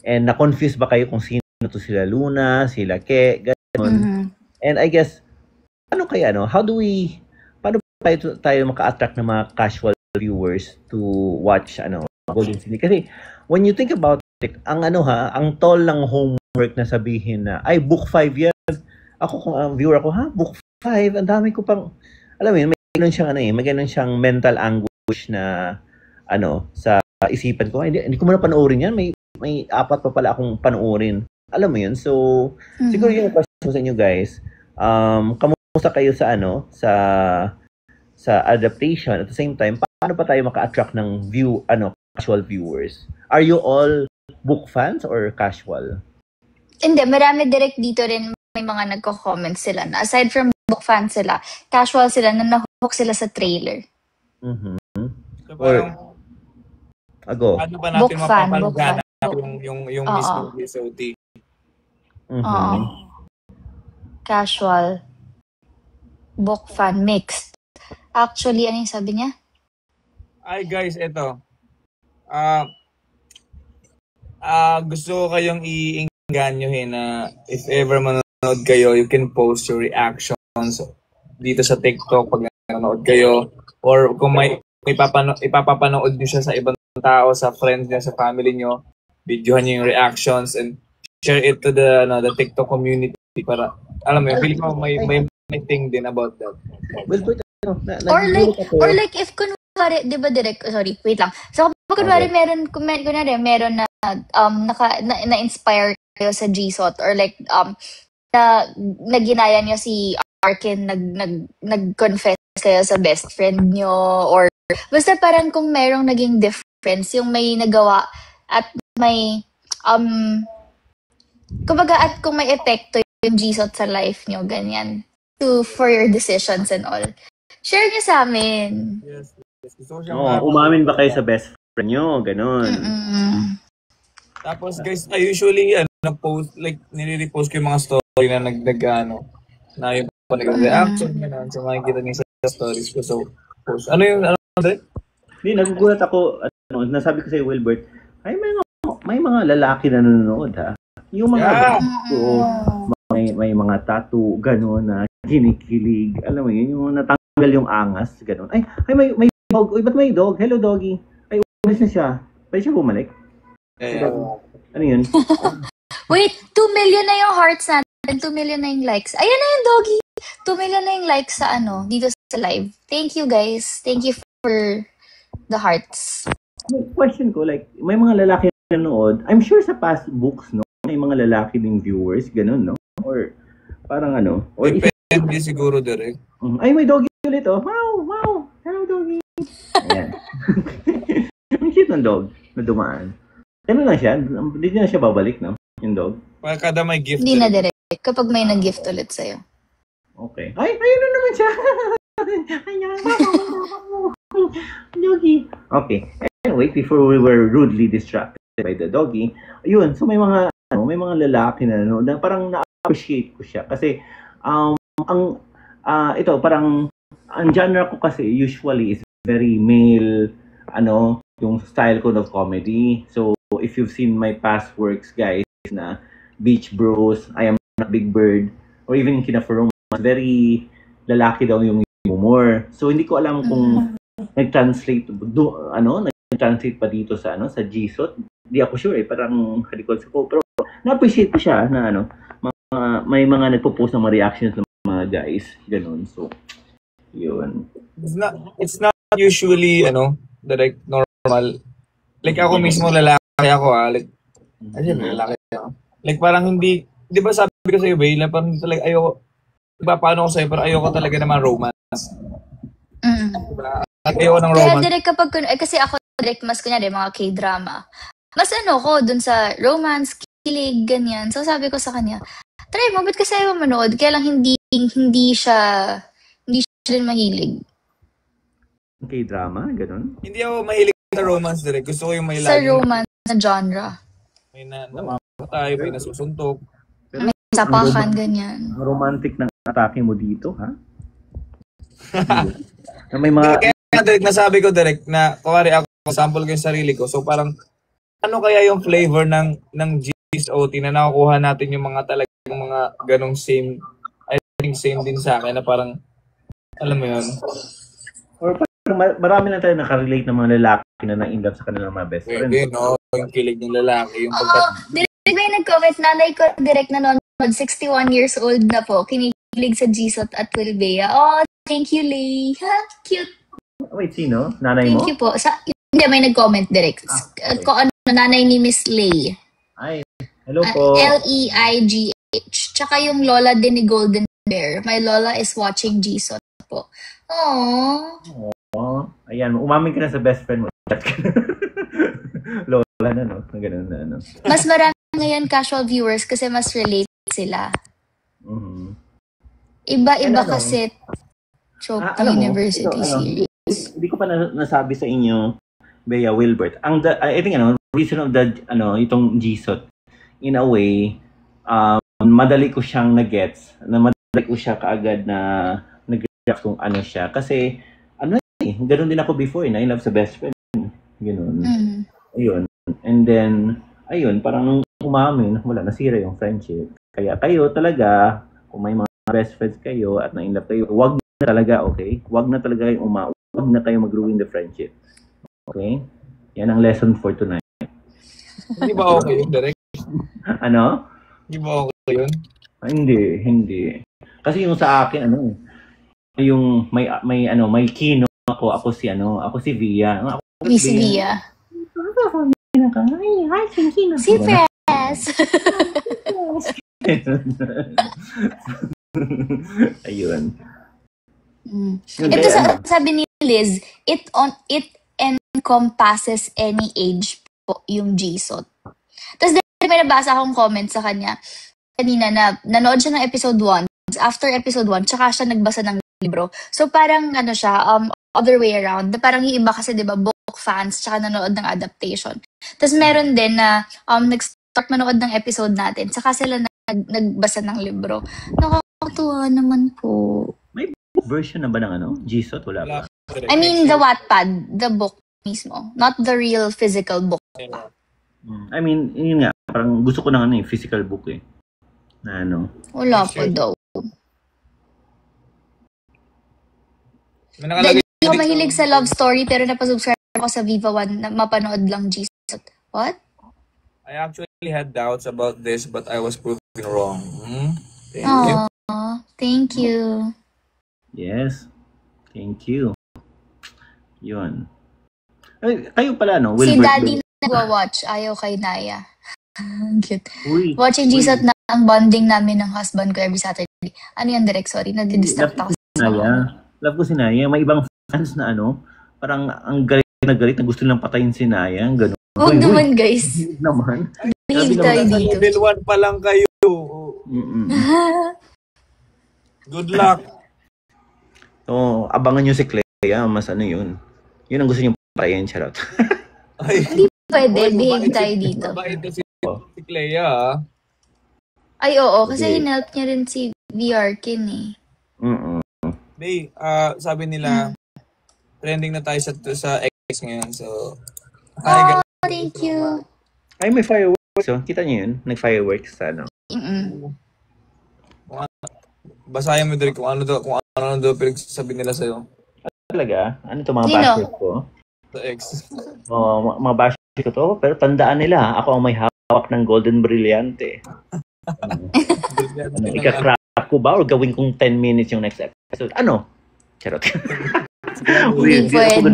S3: And na-confuse ba kayo kung sino to sila Luna, sila Ke, gano'n. And I guess paano tayo maka-attract ng mga casual viewers to watch Golden City? Kasi when you think about it, ang tall ng homework na sabihin na ay book 5 yan. Ako kung viewer ako, book 5, ang dami ko pang alam mo yun, may ganun siyang mental anguish na sa isipan ko, hindi ko muna panoorin yan, may 4 pa pala akong panoorin. Alam mo yun, so siguro yung question sa inyo guys, kamusta kayo sa sa adaptation, at the same time paano pa tayo maka-attract ng casual viewers? Are you all book fans or casual?
S1: Hindi, marami direct dito rin may mga nagko-comment sila na aside from book fans sila, casual sila na nahook sila sa trailer.
S2: So parang ano ba natin
S1: mapapalugana
S2: yung mismo SOT?
S1: Casual, book fan, mixed. Actually, ano yung sabi niya?
S2: Ay guys, eto. Gusto ko kayong i-inganyohin na if ever manonood kayo, you can post your reactions dito sa TikTok pag nanonood kayo, or kung may ipapapanood nyo siya sa ibang tao, sa friends nyo, sa family nyo, videohan nyo yung reactions and share it to the TikTok community para alam mo, feeling ko may thing din about that.
S3: Well,
S1: or like if kunwari, di ba direct, sorry, wait lang. So kunwari meron na na-inspire kayo sa GSOT or like na naginaya niyo si Arkin, nag-confess kayo sa best friend niyo, or basta parang kung merong naging difference yung may nagawa at may kumbaga at kung may epekto yung GSOT sa life niyo, ganyan, for your decisions and all, share niyo sa amin.
S2: Yes.
S3: Umamin ba kayo sa best friend niyo, ganun.
S2: Tapos guys, I usually post, like nire-repost ko yung mga story na na yung nag-reaction na so makikita niyo sa stories ko, so post. Ano yung
S3: Hindi, nagugulat ako, nasabi ko sa Wilbert, ay may mga lalaki na nanonood ha. Yung mga may mga tattoo gano'n na kinikilig, alam mo yun, yung natanggal yung angas gano'n. Ay may dog, ba't may dog? Hello doggy. Ay umalis na siya. Pwede siya bumalik? Ano yun?
S1: Wait, 2 million na yung hearts natin, 2 million na yung likes. Ayan na yung doggy. 2 million na yung likes sa dito sa live. Thank you guys. Thank you for the hearts.
S3: Question ko, like, may mga lalaki na nanood. I'm sure sa past books, no? May mga lalaki ding viewers, ganun, no? Or parang or
S2: depende siguro direct.
S3: Ay, may doggy ulit, oh. Wow. Hello, doggy. Ayan. Ang cute ng dog na dumaan. Ano lang siya? Hindi na siya babalik, no? Yung dog.
S2: Kada may gift.
S1: Hindi na direct. Kapag may nag-gift ulit sa'yo.
S3: Okay. Ay, ayun na naman siya. Doggy. Okay. Anyway, before we were rudely distracted by the doggy, ayun, so may mga lalaki na parang na-appreciate ko siya kasi ito parang ang genre ko kasi usually is very male, yung style ko of comedy. So if you've seen my past works, guys, na Beach Bros, I Am Not Big Bird, or even Kina For Romance, very lalaki daw yung humor. So hindi ko alam kung nag-translate pa dito sa GSOT. Hindi ako sure parang hadikot ko, pero na-appreciate ko siya na may mga nagpo-post ng mga reactions ng mga guys, ganun. So yun.
S2: It's not usually direct normal. Like ako mismo lalaki ako lalaki ako. Like parang hindi, 'di ba sabi ko sa iyo, Bay, na parang talaga ayoko, paano ko sa'yo, pero ayoko talaga naman romance. Diba? Ayoko ng romance.
S1: Kaya direct kapag, kasi ako direct mas kunyari mga K-drama. Mas ko dun sa romance, kilig, ganyan. So sabi ko sa kanya, try mo, ba't kasi ayaw manood? Kaya lang hindi siya din mahilig.
S3: K-drama? Ganun?
S2: Hindi ako mahilig sa romance direct. Gusto ko yung may
S1: sa romance na genre.
S2: May namamatay, may nasusuntok.
S1: May sapakan, ganyan.
S3: Romantic ng atake mo dito, ha? Na may mga...
S2: Kaya direct nasabi ko direct na, kuwari ako, sample ko yung sarili ko. So parang, ano kaya yung flavor ng GSOT na nakukuha natin yung mga talagang mga ganong same, I think same din sa akin na parang, alam mo yun?
S3: Or parang marami na tayo nakarelate ng mga lalaki na na-in-love sa kanilang mga best friends.
S2: Pwede, no? Yung kilig ng lalaki, yung
S1: Direct may nag-comment, nanay ko direct na nanonood, 61 years old na po, kinikilig sa GSOT at Wilbea. Oh, thank you, Lay. Cute.
S3: Wait, sino? Nanay mo?
S1: Thank you po. Hindi, may nag-comment direct. Nanay ni Miss Lay.
S3: Ay, hello po.
S1: Leigh. Tsaka yung lola din ni Golden Bear. My lola is watching GSOT po.
S3: Aww. Ayan, umamin ka na sa best friend mo. Lola na, no? Ganun na,
S1: Mas marami ngayon casual viewers kasi mas relate sila.
S3: Mm-hmm.
S1: Iba kasi Trope University series.
S3: Hindi ko pa nasabi sa inyo, Bea Wilbert. I think reason of the itong GSOT, in a way, madali ko siyang na-gets. Madali ko siya kaagad na nag-react kung ano siya. Kasi, ganun din ako before, I love sa best friend. Ganun. Ayun. And then, parang nung umamin, wala, nasira yung friendship. Kaya kayo talaga, kung may mga best friends kayo at na-in-love kayo, wag na talaga, okay? Wag na talaga yung wag na kayo mag-ruin the friendship. Okay? Yan ang lesson for tonight.
S2: Hindi ba okay yun, direct?
S3: Ano?
S2: Hindi ba okay yun?
S3: Hindi. Kasi yung sa akin, yung may kino ako si Via.
S1: Miss Via. Si Press.
S3: Ayun.
S1: Ito sabi ni Liz, it encompasses any age po yung GSOT. Tapos may nabasa akong comment sa kanya kanina na nanood siya ng episode 1. After episode 1, tsaka siya nagbasa ng libro. So parang siya, other way around. Parang yung iba kasi 'di ba book fans tsaka nanood ng adaptation. Tapos meron din na nag-start manood ng episode natin, tsaka sila nagbasa ng libro. Nakakatuwa naman po.
S3: May book version na ba ng GSOT? Wala ba?
S1: I mean the Wattpad, the book mismo, not the real physical book.
S3: I mean, yun nga, parang gusto ko ng physical book na
S1: Wala po daw.
S2: Hindi
S1: ako mahilig sa love story pero napasubscribe ako sa Viva One na mapanood lang GSOT. What?
S2: I actually had doubts about this but I was proven wrong.
S1: Thank you.
S3: Yes. Thank you. Yun. Ay, kayo pala, Wilbert.
S1: Si Daddy na nagwa-watch. Ayaw kay Naya. Cute.
S3: Uy,
S1: watching GSOT na ang bonding namin ng husband ko every Saturday. Ano yan, direct? Sorry, nadidistract ako.
S3: Love ko si Naya. May ibang fans na parang ang galit na gusto nilang patayin si Naya. Ganun.
S1: Huwag naman, guys.
S3: Naman.
S1: Behave tayo dito.
S2: Level 1 pa lang kayo. Good luck.
S3: So, abangan nyo si Clea, mas ano yun. Yun ang gusto nyo payin, charot.
S2: Ay,
S1: Pwede,
S2: Oy,
S1: behave
S2: mabait
S1: tayo
S2: si-
S1: dito.
S2: Mabait to si Clea, ah.
S1: Ay, oo, kasi
S3: Okay.
S1: hinelp niya rin si VRkin eh.
S2: Day, sabi nila, trending na tayo sa X ngayon. So, hi guys.
S1: Oh, thank you.
S3: Ay, may fireworks. Oh. Kita nyo yun? Nag-fireworks sa ano.
S2: Basahin mo direct kung ano daw pinagsasabi nila sa'yo
S3: Talaga? Ano to mga
S1: Sino?
S3: bashers ko?
S2: sa X.
S3: Mga bashers ko to. Pero tandaan nila, ako ang may hawak ng Golden Brillante. Ano, ika-crack ko ba or gawin kong 10 minutes yung next episode? Ano? Charot.
S1: Hindi pwede.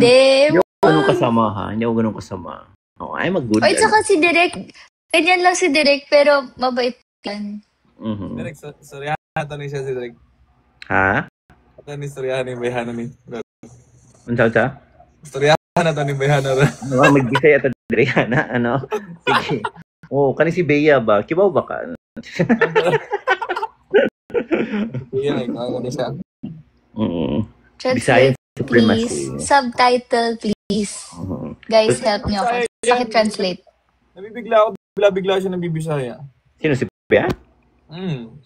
S3: Hindi ako ganun kasama ha. Hindi ako ganun kasama. Oh, I'm a good
S1: Ay, tsaka si Direk, ganyan lang si Direk, pero mabait yan.
S3: Mhm.
S2: Direct, storyahan to ni siya si Direct.
S3: Ha?
S2: Ito ni storyahan ni Bayhana ni.
S3: Ang tawag
S2: Storyahan na to ni Bayhana.
S3: Ano, magbisay at Adriana, na, ano? Sige. Oh, kani si Bea ba? Kibaw ba ka?
S2: Yan ay, kaya ni siya.
S3: Bisayan
S1: Translate,
S3: supremacy.
S1: please. Subtitle, please. Guys, help niyo ako. Pakitranslate.
S2: Nabibigla ako, bigla siya nabibisaya.
S3: Sino si Bea?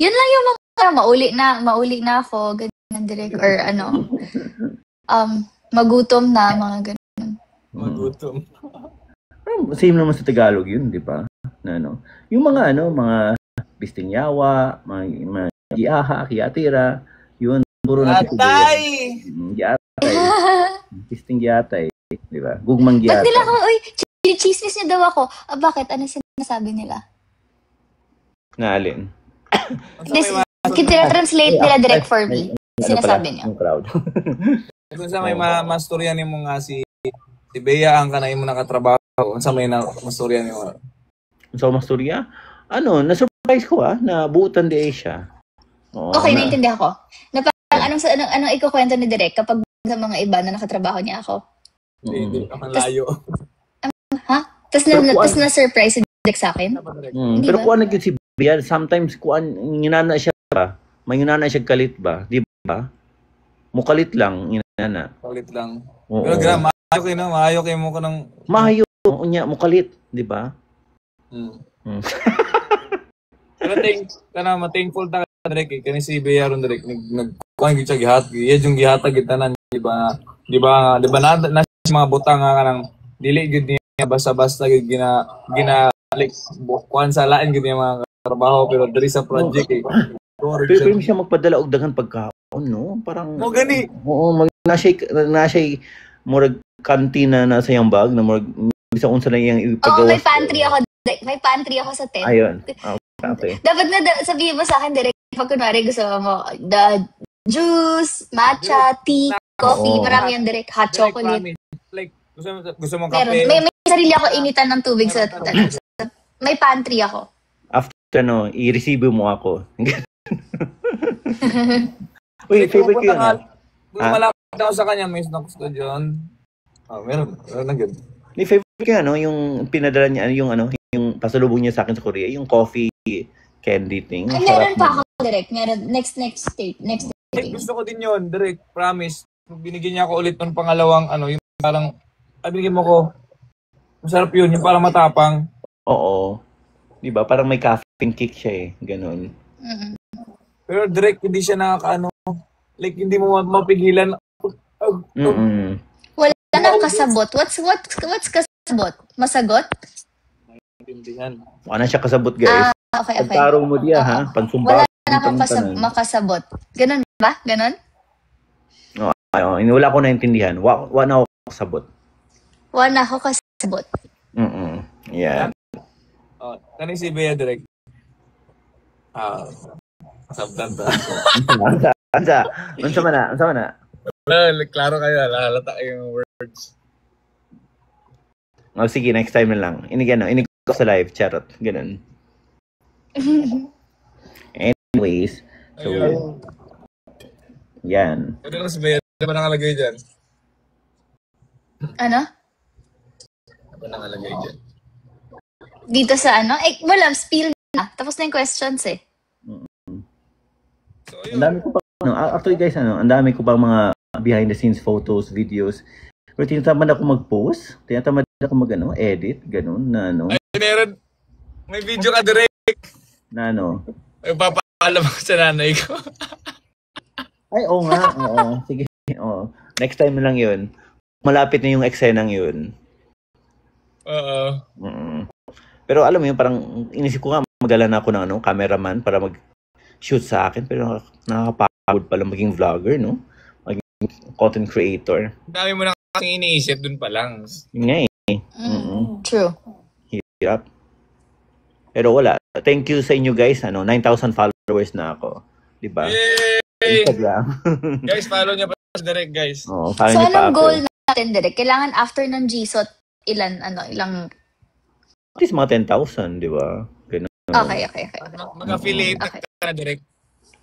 S1: Yun lang yung mga mauli na ako, ganyan Direk, or ano, magutom na, mga ganyan.
S2: Magutom.
S3: Same naman sa Tagalog yun, di ba? Na, ano, yung mga mga bistingyawa, mga giaha, kiyatira, yun, puro na si Bea.
S2: Atay!
S3: Giyatay. Bisting giyatay, di ba? Gugmang
S1: Ba't
S3: giyatay.
S1: nila ako, chismis niya daw ako. Bakit? Ano sinasabi nila?
S3: Ngalin.
S1: Translate nila direct for me. Sinasabi niya.
S3: Yung crowd.
S2: Kung sa may mastoryan mo nga si Bea ang kanay mo nakatrabaho. Kung sa may mastoryan mo.
S3: So, Masturya, na-surprise ko na buutan di siya. Oo,
S1: Okay, naiintindihan ko. Na parang anong ikukwento ni Direk kapag sa mga iba na nakatrabaho niya ako?
S2: Hindi, ang layo.
S1: Ha? Tapos na-surprise si Direk sa akin?
S3: Pero
S1: ba?
S3: kuan na gyud si Bea, sometimes kuan nginana siya ba? May nginana siya kalit ba? Di ba? Mukalit lang nginana.
S2: Kalit lang.
S3: Oo.
S2: Pero gram, maayo kayo mo ka ng...
S3: Mahayo unya mukalit, di ba?
S2: Pero thankful ta direct kani si Bea ron direct nagkuan gyud siya gihat. Yung gihatag gitanan, di ba? Di ba na mga butang nga kanang dili gyud niya basta-basta gyud gina like kuan sa lain gyud niya mga trabaho pero diri sa project
S3: Pero hindi siya magpadala og daghang pagkaon, no? Parang
S2: mo gani.
S3: Oo, na-shay murag kantina na sa iyang bag na murag bisa unsa na iyang ipagawas.
S1: may pantry ako. May pantry ako sa tent.
S3: Ayun. Okay.
S1: Dapat na sabihin mo sa akin direct pag kunwari gusto mo the juice, matcha, tea, coffee,
S3: Oo.
S1: marami yan direct, hot chocolate.
S2: Like gusto mo
S1: Meron.
S2: kape.
S1: May sarili ako initan ng tubig sa may pantry ako.
S3: After i-receive mo ako. Uy, favorite ko yun.
S2: Kung malapit ako sa kanya, may snacks ko dyan. Meron na good.
S3: May favorite ko yung pinadala niya, yung pasalubong niya sa akin sa Korea, yung coffee candy thing.
S1: Ay, meron pa ako direct. Meron next state.
S2: Hey, gusto ko din yun, direct, promise. Binigyan niya ako ulit ng pangalawang, yung parang, binigyan mo ko, masarap yun, yung parang matapang.
S3: Oo. Diba? Parang may caffeine kick siya eh. Ganon.
S2: Pero direct, hindi siya like, hindi mo mapigilan.
S1: Wala nang kasabot. What's kasabot? Masagot?
S2: Intindihan.
S3: Wala na siya kasabot, guys.
S1: Okay.
S3: Pagtarong mo diya, ha? Pansumpa.
S1: Wala na akong makasabot. Ganon ba? Ganon?
S3: Wala ko naintindihan. Wala na ako kasabot.
S1: Wala na ako kasabot.
S3: Yeah.
S2: Kani si Bea direct. Sabtan ta.
S3: Unsa man na?
S2: Well, klaro kayo, halata yung words.
S3: Sige, next time na lang. Inig ko sa live, charot. Ganun. Anyways, so, yan.
S2: Ano si Bea? Ano ba nakalagay dyan?
S1: Ano?
S2: Ano ba nakalagay dyan?
S1: Dito sa wala, spill na. Tapos na yung questions eh.
S2: So,
S3: Ang dami ko pa actually guys, ang dami ko pang mga behind the scenes photos, videos. Pero tinatamad ako mag-post, tinatamad ako edit, ganun, na
S2: Ay, meron. May video ka direct.
S3: Na
S2: Ay, papaalam ako sa nanay ko.
S3: Ay, oo nga, oo. Sige, oo. Next time na lang yun. Malapit na yung eksenang yun.
S2: Oo.
S3: Pero alam mo yun, parang inisip ko nga, magala na ako ng cameraman para mag-shoot sa akin. Pero nakakapagod pala maging vlogger, no? Maging content creator.
S2: Dami mo na kasing iniisip dun pa lang.
S3: Yun nga
S1: True.
S3: Hirap. Pero wala. Thank you sa inyo guys. 9,000 followers na ako. Diba?
S2: Yay!
S3: Instagram.
S2: Guys, follow niya pa sa direct, guys.
S3: Oo,
S1: So, anong goal natin, Direk? Kailangan after ng GSOT, ilang...
S3: At least mga 10,000, di ba? Ganun.
S1: Okay.
S2: Mag-affiliate
S1: Okay.
S2: ka na direct.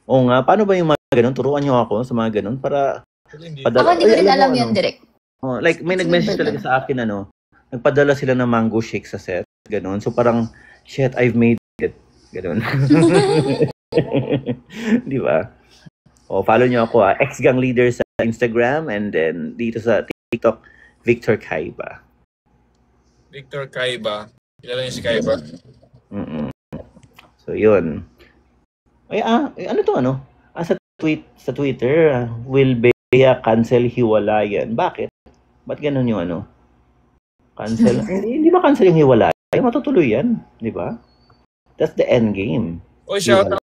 S3: Oo nga, paano ba yung mga ganun? Turuan nyo ako sa mga ganun para
S1: Ako hindi ko rin alam yun, Direk.
S3: Oh, like, may nag-message talaga sa akin, nagpadala sila ng mango shake sa set. Ganun. So, parang, shit, I've made it. Ganun. Di ba? O, follow nyo ako, ex-gang leader sa Instagram and then dito sa TikTok, Victor Kaiba.
S2: Victor Kaiba. Kilala niyo si Kaiba?
S3: So, yun. Ay, ano to, sa Twitter, will Bea cancel hiwalayan? Bakit? Ba't ganun yung cancel? hindi ba cancel yung hiwalayan? Matutuloy yan, di ba? That's the end game.
S2: O, shout out.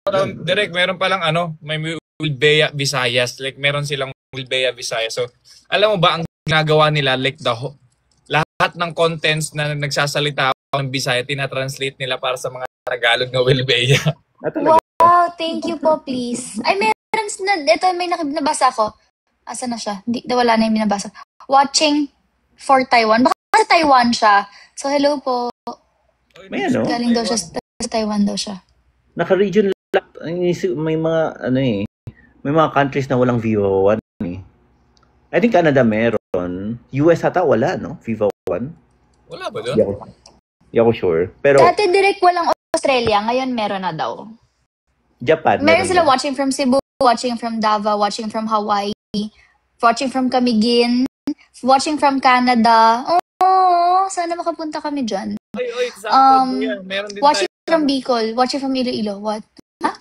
S2: Direct, meron palang may Will Bea Visayas. Like, meron silang Will Bea Visayas. So, alam mo ba, ang ginagawa nila, like, lahat ng contents na nagsasalita ng Bisaya, tinatranslate nila para sa mga Tagalog na Will Bea.
S1: Wow, thank you po, please. Ay, meron ito may nabasa ko. Asa na siya? Wala na yung binabasa. Watching for Taiwan. Baka sa Taiwan siya. So, hello po.
S3: May
S1: Galing daw siya sa Taiwan daw siya.
S3: Naka-region lock. May mga, may mga countries na walang Viva 1 eh. I think Canada meron. US ata wala, no? Viva 1.
S2: Wala ba doon?
S3: Hindi ako sure. Pero
S1: Dati direct walang Australia. Ngayon meron na daw.
S3: Japan.
S1: Meron sila watching from Cebu, watching from Davao, watching from Hawaii, watching from Camiguin, watching from Canada. Oh, sana makapunta kami dyan.
S2: Ay, exactly. Meron din
S1: Watching
S2: tayo.
S1: from Bicol, watching from Iloilo. What?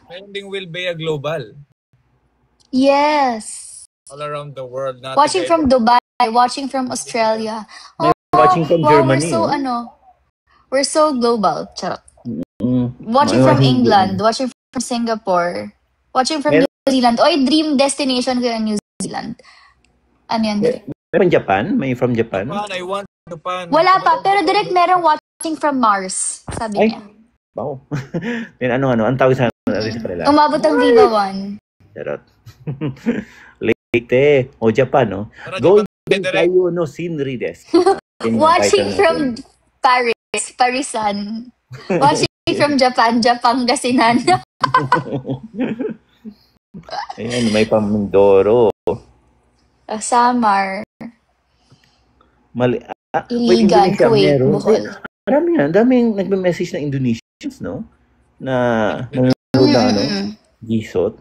S2: Meron ding Will Bea Global.
S1: Yes.
S2: All around the world.
S1: Watching from Dubai, watching from Australia.
S3: Watching from Germany.
S1: We're so global. Charot. Watching from England, watching from Singapore, watching from New Zealand. Oy, dream destination ko yung New Zealand. Ano yan?
S3: Meron Japan? May from Japan?
S2: I want Japan.
S1: Wala pa, pero direct merong watching from Mars, sabi niya.
S3: Wow. Then ang tawag sa kanila?
S1: Umabot ang Viva 1.
S3: Charot. Late. O Japan, no? Golden tayo, no? Sinri desu.
S1: Watching from Paris, Parisan. Watching from Japan, Japangasinan.
S3: Ayan, may Pamindoro.
S1: Samar.
S3: Iligan,
S1: Kuwait, Bohol.
S3: Daming nagme-message na Indonesians, no? Na nanonood na Gisot.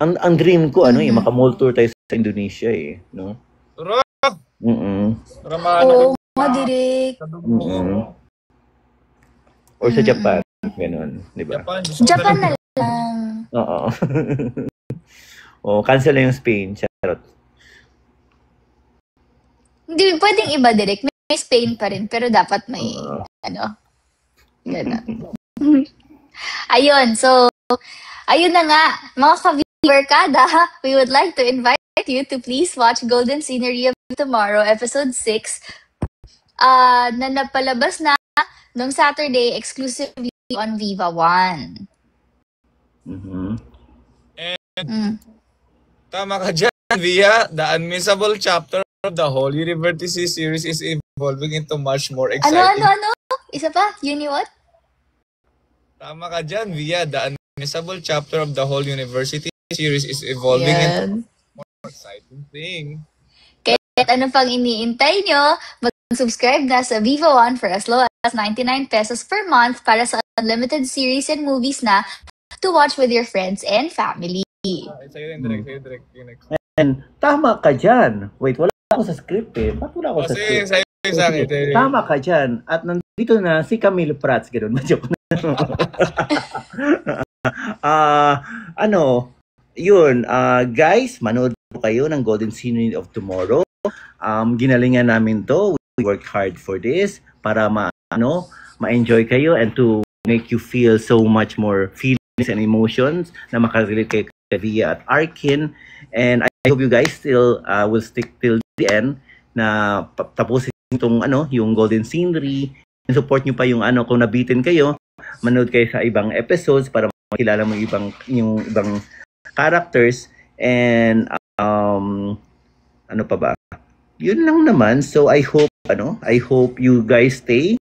S3: Ang dream ko maka-mall tour tayo sa Indonesia no?
S2: Rock.
S1: Oo, Direk.
S3: Or sa Japan, ganun, di ba?
S1: Japan na lang.
S3: Oo. Cancel na yung Spain, charot.
S1: Hindi, pwedeng iba, Direk. May Spain pa rin, pero dapat may, gano'n. Ayun, so, ayun na nga, mga ka-viewerkada, we would like to invite you to please watch Golden Scenery of Tomorrow, Episode 6, na napalabas na nung Saturday exclusively on Viva 1.
S2: And tama ka dyan, Via. The unmissable chapter of the whole University series is evolving into much more exciting.
S1: Ano? Isa pa? Uni what?
S2: Tama ka dyan, Via. The unmissable chapter of the whole University series is evolving into more exciting thing.
S1: Kahit ano pang iniintay nyo, mag-subscribe na sa Viva 1 for as low as 99 pesos per month para sa unlimited series and movies na to watch with your friends and family.
S2: Sa'yo rin, direct. Yung next.
S3: And tama ka dyan. Wait, wala ako sa script eh. Ba't wala ako sa script?
S2: Sa'yo sa akin.
S3: Tama ka dyan. At nandito na si Camille Prats. Ganun. Joke na. Yun. Guys, manood po kayo ng Golden Scenery of Tomorrow. Ginalingan namin to. We worked hard for this para ma-enjoy kayo and to make you feel so much more feelings and emotions na makarelate kay Via at Arkin. And I hope you guys still will stick till the end na tapusin itong yung Golden Scenery. Support nyo pa yung kung nabitin kayo, manood kayo sa ibang episodes para makilala mo yung ibang characters. And ano pa ba? Yun lang naman. So I hope you guys stay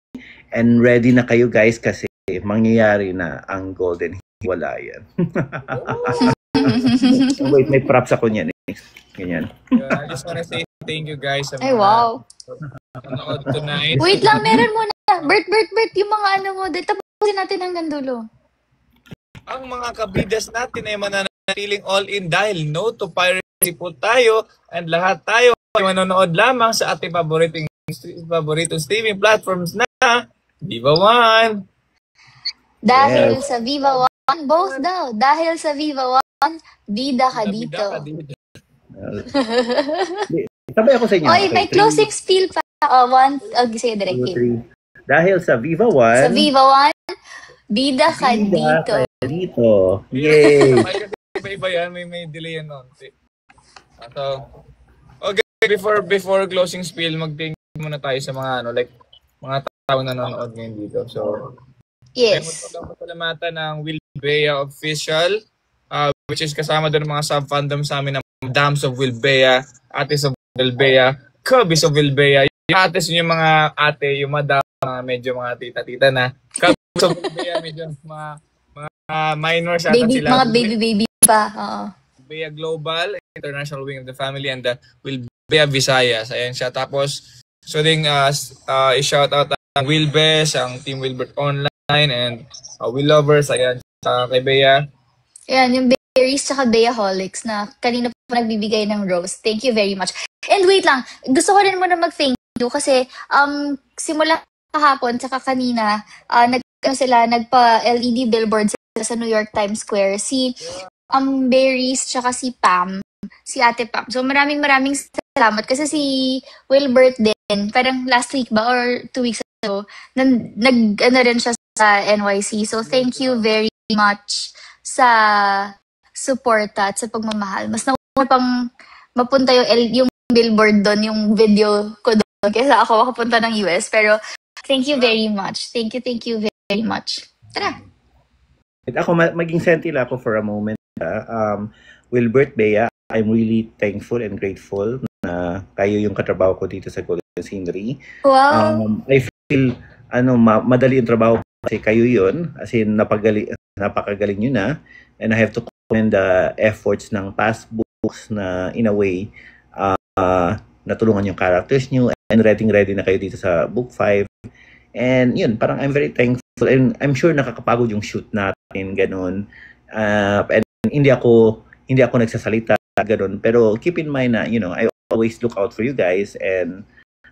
S3: and ready na kayo guys kasi mangyayari na ang Golden Hiwalayan. Wait, may props ako niyan eh. Ganyan.
S2: I just wanna say thank you guys.
S1: Ay, wow.
S2: Tonight.
S1: Wait lang, meron muna. Bert, yung mga mo. Tapusin natin hanggang dulo.
S2: Ang mga kabidas natin ay mananatiling all-in dahil no to piracy po tayo and lahat tayo ay manonood lamang sa ating paboritong streaming platforms na Viva One.
S1: Dahil sa Viva One, both daw. Dahil sa Viva One, bida ka dito.
S3: Sabay ako sa inyo.
S1: Oy, may closing spiel pa. Sige, direct.
S3: Dahil sa Viva One.
S1: Sa Viva One, bida ka dito.
S3: Yay!
S2: Iba yan, may delay yan. So, okay, before closing spiel, mag-thank muna tayo sa mga mga tao na nanonood ngayon dito. So,
S1: yes.
S2: Pasalamatan ng Will Bea Official, which is kasama doon mga sub-fandom sa amin ng Dams of Will Bea, Ates of Will Bea, Cubbies of Will Bea. Yung ates yung mga ate, yung madam, medyo mga tita-tita na. Cubbies of Will Bea, medyo mga minors ata sila.
S1: Mga baby pa.
S2: Bea Global, International Wing of the Family, and Will Bea Visayas. Ayan siya. Tapos, so ding i-shout out ang Wilbes, ang Team Wilbert Online, and Will Lovers. Ayan, sa kay Bea. Ayan,
S1: yung Berries tsaka Beaholics na kanina pa nagbibigay ng rose. Thank you very much. And wait lang, gusto ko rin muna mag-thank you kasi simula kahapon tsaka kanina, nagpa-LED billboard sa New York Times Square. Si Berries tsaka si Pam, si Ate Pam. So maraming salamat kasi si Wilbert din, parang last week ba or 2 weeks ago, rin siya sa NYC. So thank you very much sa suporta at sa pagmamahal. Mas nauna pang mapunta yung billboard doon, yung video ko doon, kaysa ako makapunta ng US. Pero thank you very much. Thank you very much. Tara!
S3: Ako, maging sentila ako for a moment. Wilbert Bea, I'm really thankful and grateful na kayo yung katrabaho ko dito sa Golden Scenery.
S1: Wow!
S3: I feel, madali yung trabaho kasi kayo yun. As in, napakagaling nyo na. And I have to commend the efforts ng past books na, in a way, natulungan yung characters nyo and ready na kayo dito sa book 5. And yun, parang I'm very thankful and I'm sure nakakapagod yung shoot natin, ganun. And hindi ako nagsasalita, ganun. Pero keep in mind na, I always look out for you guys and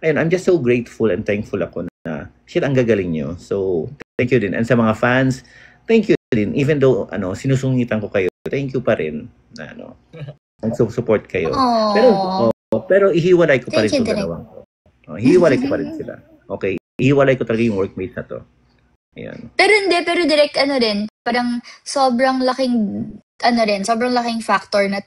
S3: ayun, I'm just so grateful and thankful ako na shit, ang gagaling nyo. So, thank you din. And sa mga fans, thank you din. Even though, sinusungitan ko kayo, thank you pa rin na, nag-support kayo. Pero ihiwalay ko pa rin itong dalawang. Ihiwalay ko pa rin sila. Okay? Ihiwalay ko talaga yung workmates na to. Ayan.
S1: Pero direct rin, parang sobrang laking factor na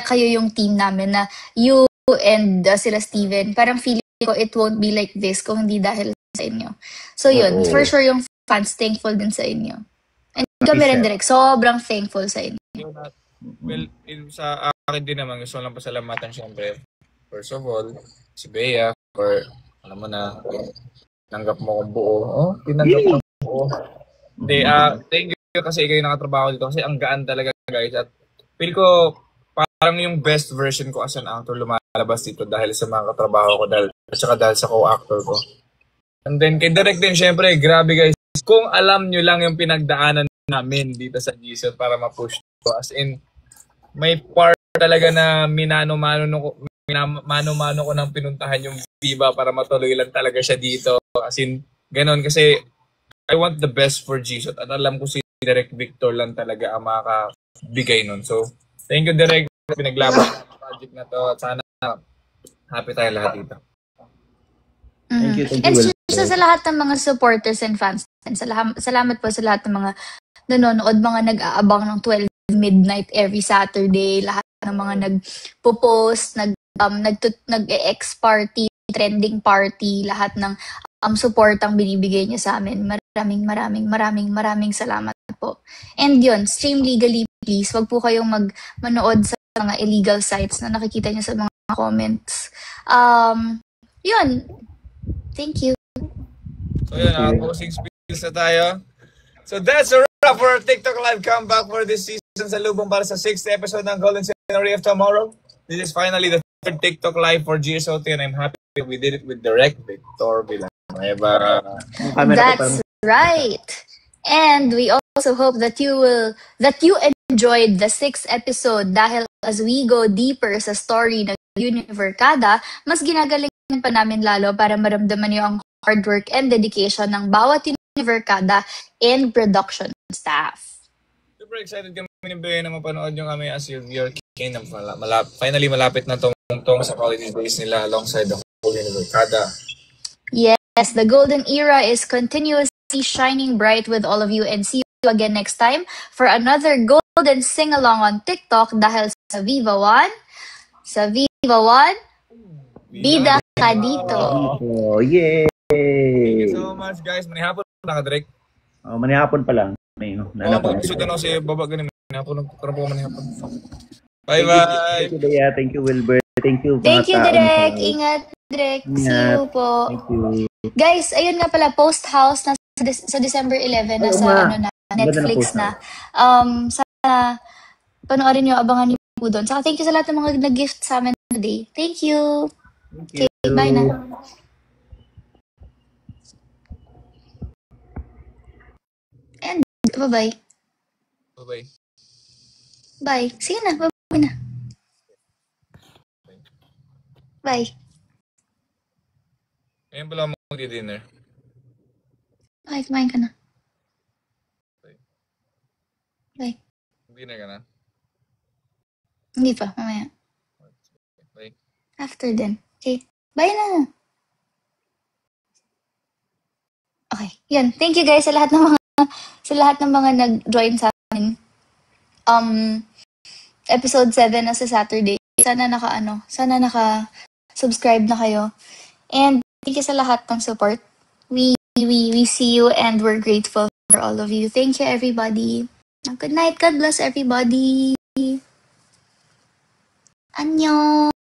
S1: kayo yung team namin na you and sila Steven. Parang feeling ko it won't be like this kung hindi dahil sa inyo. So yun, for sure yung fans thankful din sa inyo. And kami rin direct, sobrang thankful sa inyo.
S2: Well, sa akin din naman, gusto lang pasalamatan syempre. First of all, si Bea for, alam mo na, tinanggap mo kong buo. Tinanggap mo kong buo. Hindi, thank you kasi ikaw yung nakatrabaho dito kasi ang gaan talaga guys. At feel ko, parang yung best version ko as an actor lumalabas dito dahil sa mga katrabaho ko at saka dahil sa co-actor ko. And then, kay Direk din, syempre, grabe guys. Kung alam nyo lang yung pinagdaanan namin dito sa GSOT para ma-push ko. As in, may part talaga na mano-mano ko nang pinuntahan yung Viva para matuloy lang talaga siya dito. As in, ganon. Kasi I want the best for Jisoo. At alam ko si Direk Victor lang talaga ang makakabigay nun. So, thank you, Direk. Pinaglaban yung project na to. At sana happy tayo lahat dito.
S3: Thank you,
S1: And
S3: Will.
S1: sa lahat ng mga supporters and fans, salamat po sa lahat ng mga nanonood, mga nag-aabang ng 12 midnight every Saturday, lahat ng mga nagpo-post, nag-ex party, trending party, lahat ng support ang binibigay niyo sa amin. Maraming salamat po. And yun, stream legally please. Wag po kayong manood sa mga illegal sites na nakikita niyo sa mga comments. Yun. Thank you.
S2: So yun, closing speech na tayo. So that's a wrap for our TikTok Live comeback for this season sa lubong para sa 6th episode ng Golden Scenery of Tomorrow. This is finally the 3rd TikTok Live for GSOT and I'm happy we did it with Direk Victor Villanueva.
S1: That's right. And we also hope that you enjoyed the 6th episode dahil as we go deeper sa story ng Univercada, mas ginagalingan pa namin lalo para maramdaman niyo ang hard work and dedication ng bawat Univercada and production staff.
S2: Super excited kami ni Bea na mapanood yung kami as your king na finally malapit na tong sa holiday days nila alongside the whole Univercada.
S1: Yes, the golden era is continuously shining bright with all of you and see you again next time for another golden sing-along on TikTok dahil sa Viva One, bida ka dito.
S3: Oh, yay!
S2: Thank you so much guys. Manihapon lang ka, Direk.
S3: Manihapon pa lang.
S2: Mag-episode na sa baba ganun. Manihapon. Nagkaroon po manihapon. Bye-bye!
S3: Thank you, Bea. Thank you, Wilbert. Thank you,
S1: Direk. Ingat, Direk. See you po.
S3: Thank you.
S1: Guys, ayun nga pala, Post House na sa December 11 na sa Netflix na. Sana panoorin nyo, abangan nyo po doon. Saka thank you sa lahat ng mga nag-gift sa amin today. Thank you. Okay, bye na. And bye-bye.
S2: Bye-bye.
S1: Bye. Sige na, bye-bye na. Bye.
S2: Ngayon pala mag-dinner.
S1: Okay, kumain ka na. Bye.
S2: Dinner ka na?
S1: Hindi pa, mamaya.
S2: Bye.
S1: After then. Okay. Bye na. Okay. Yan. Thank you guys sa lahat ng mga nag-join sa amin. Episode 7 na sa Saturday. Sana naka-subscribe na kayo. And thank you sa lahat ng support. We see you and we're grateful for all of you. Thank you everybody. Good night. God bless everybody. Annyeong.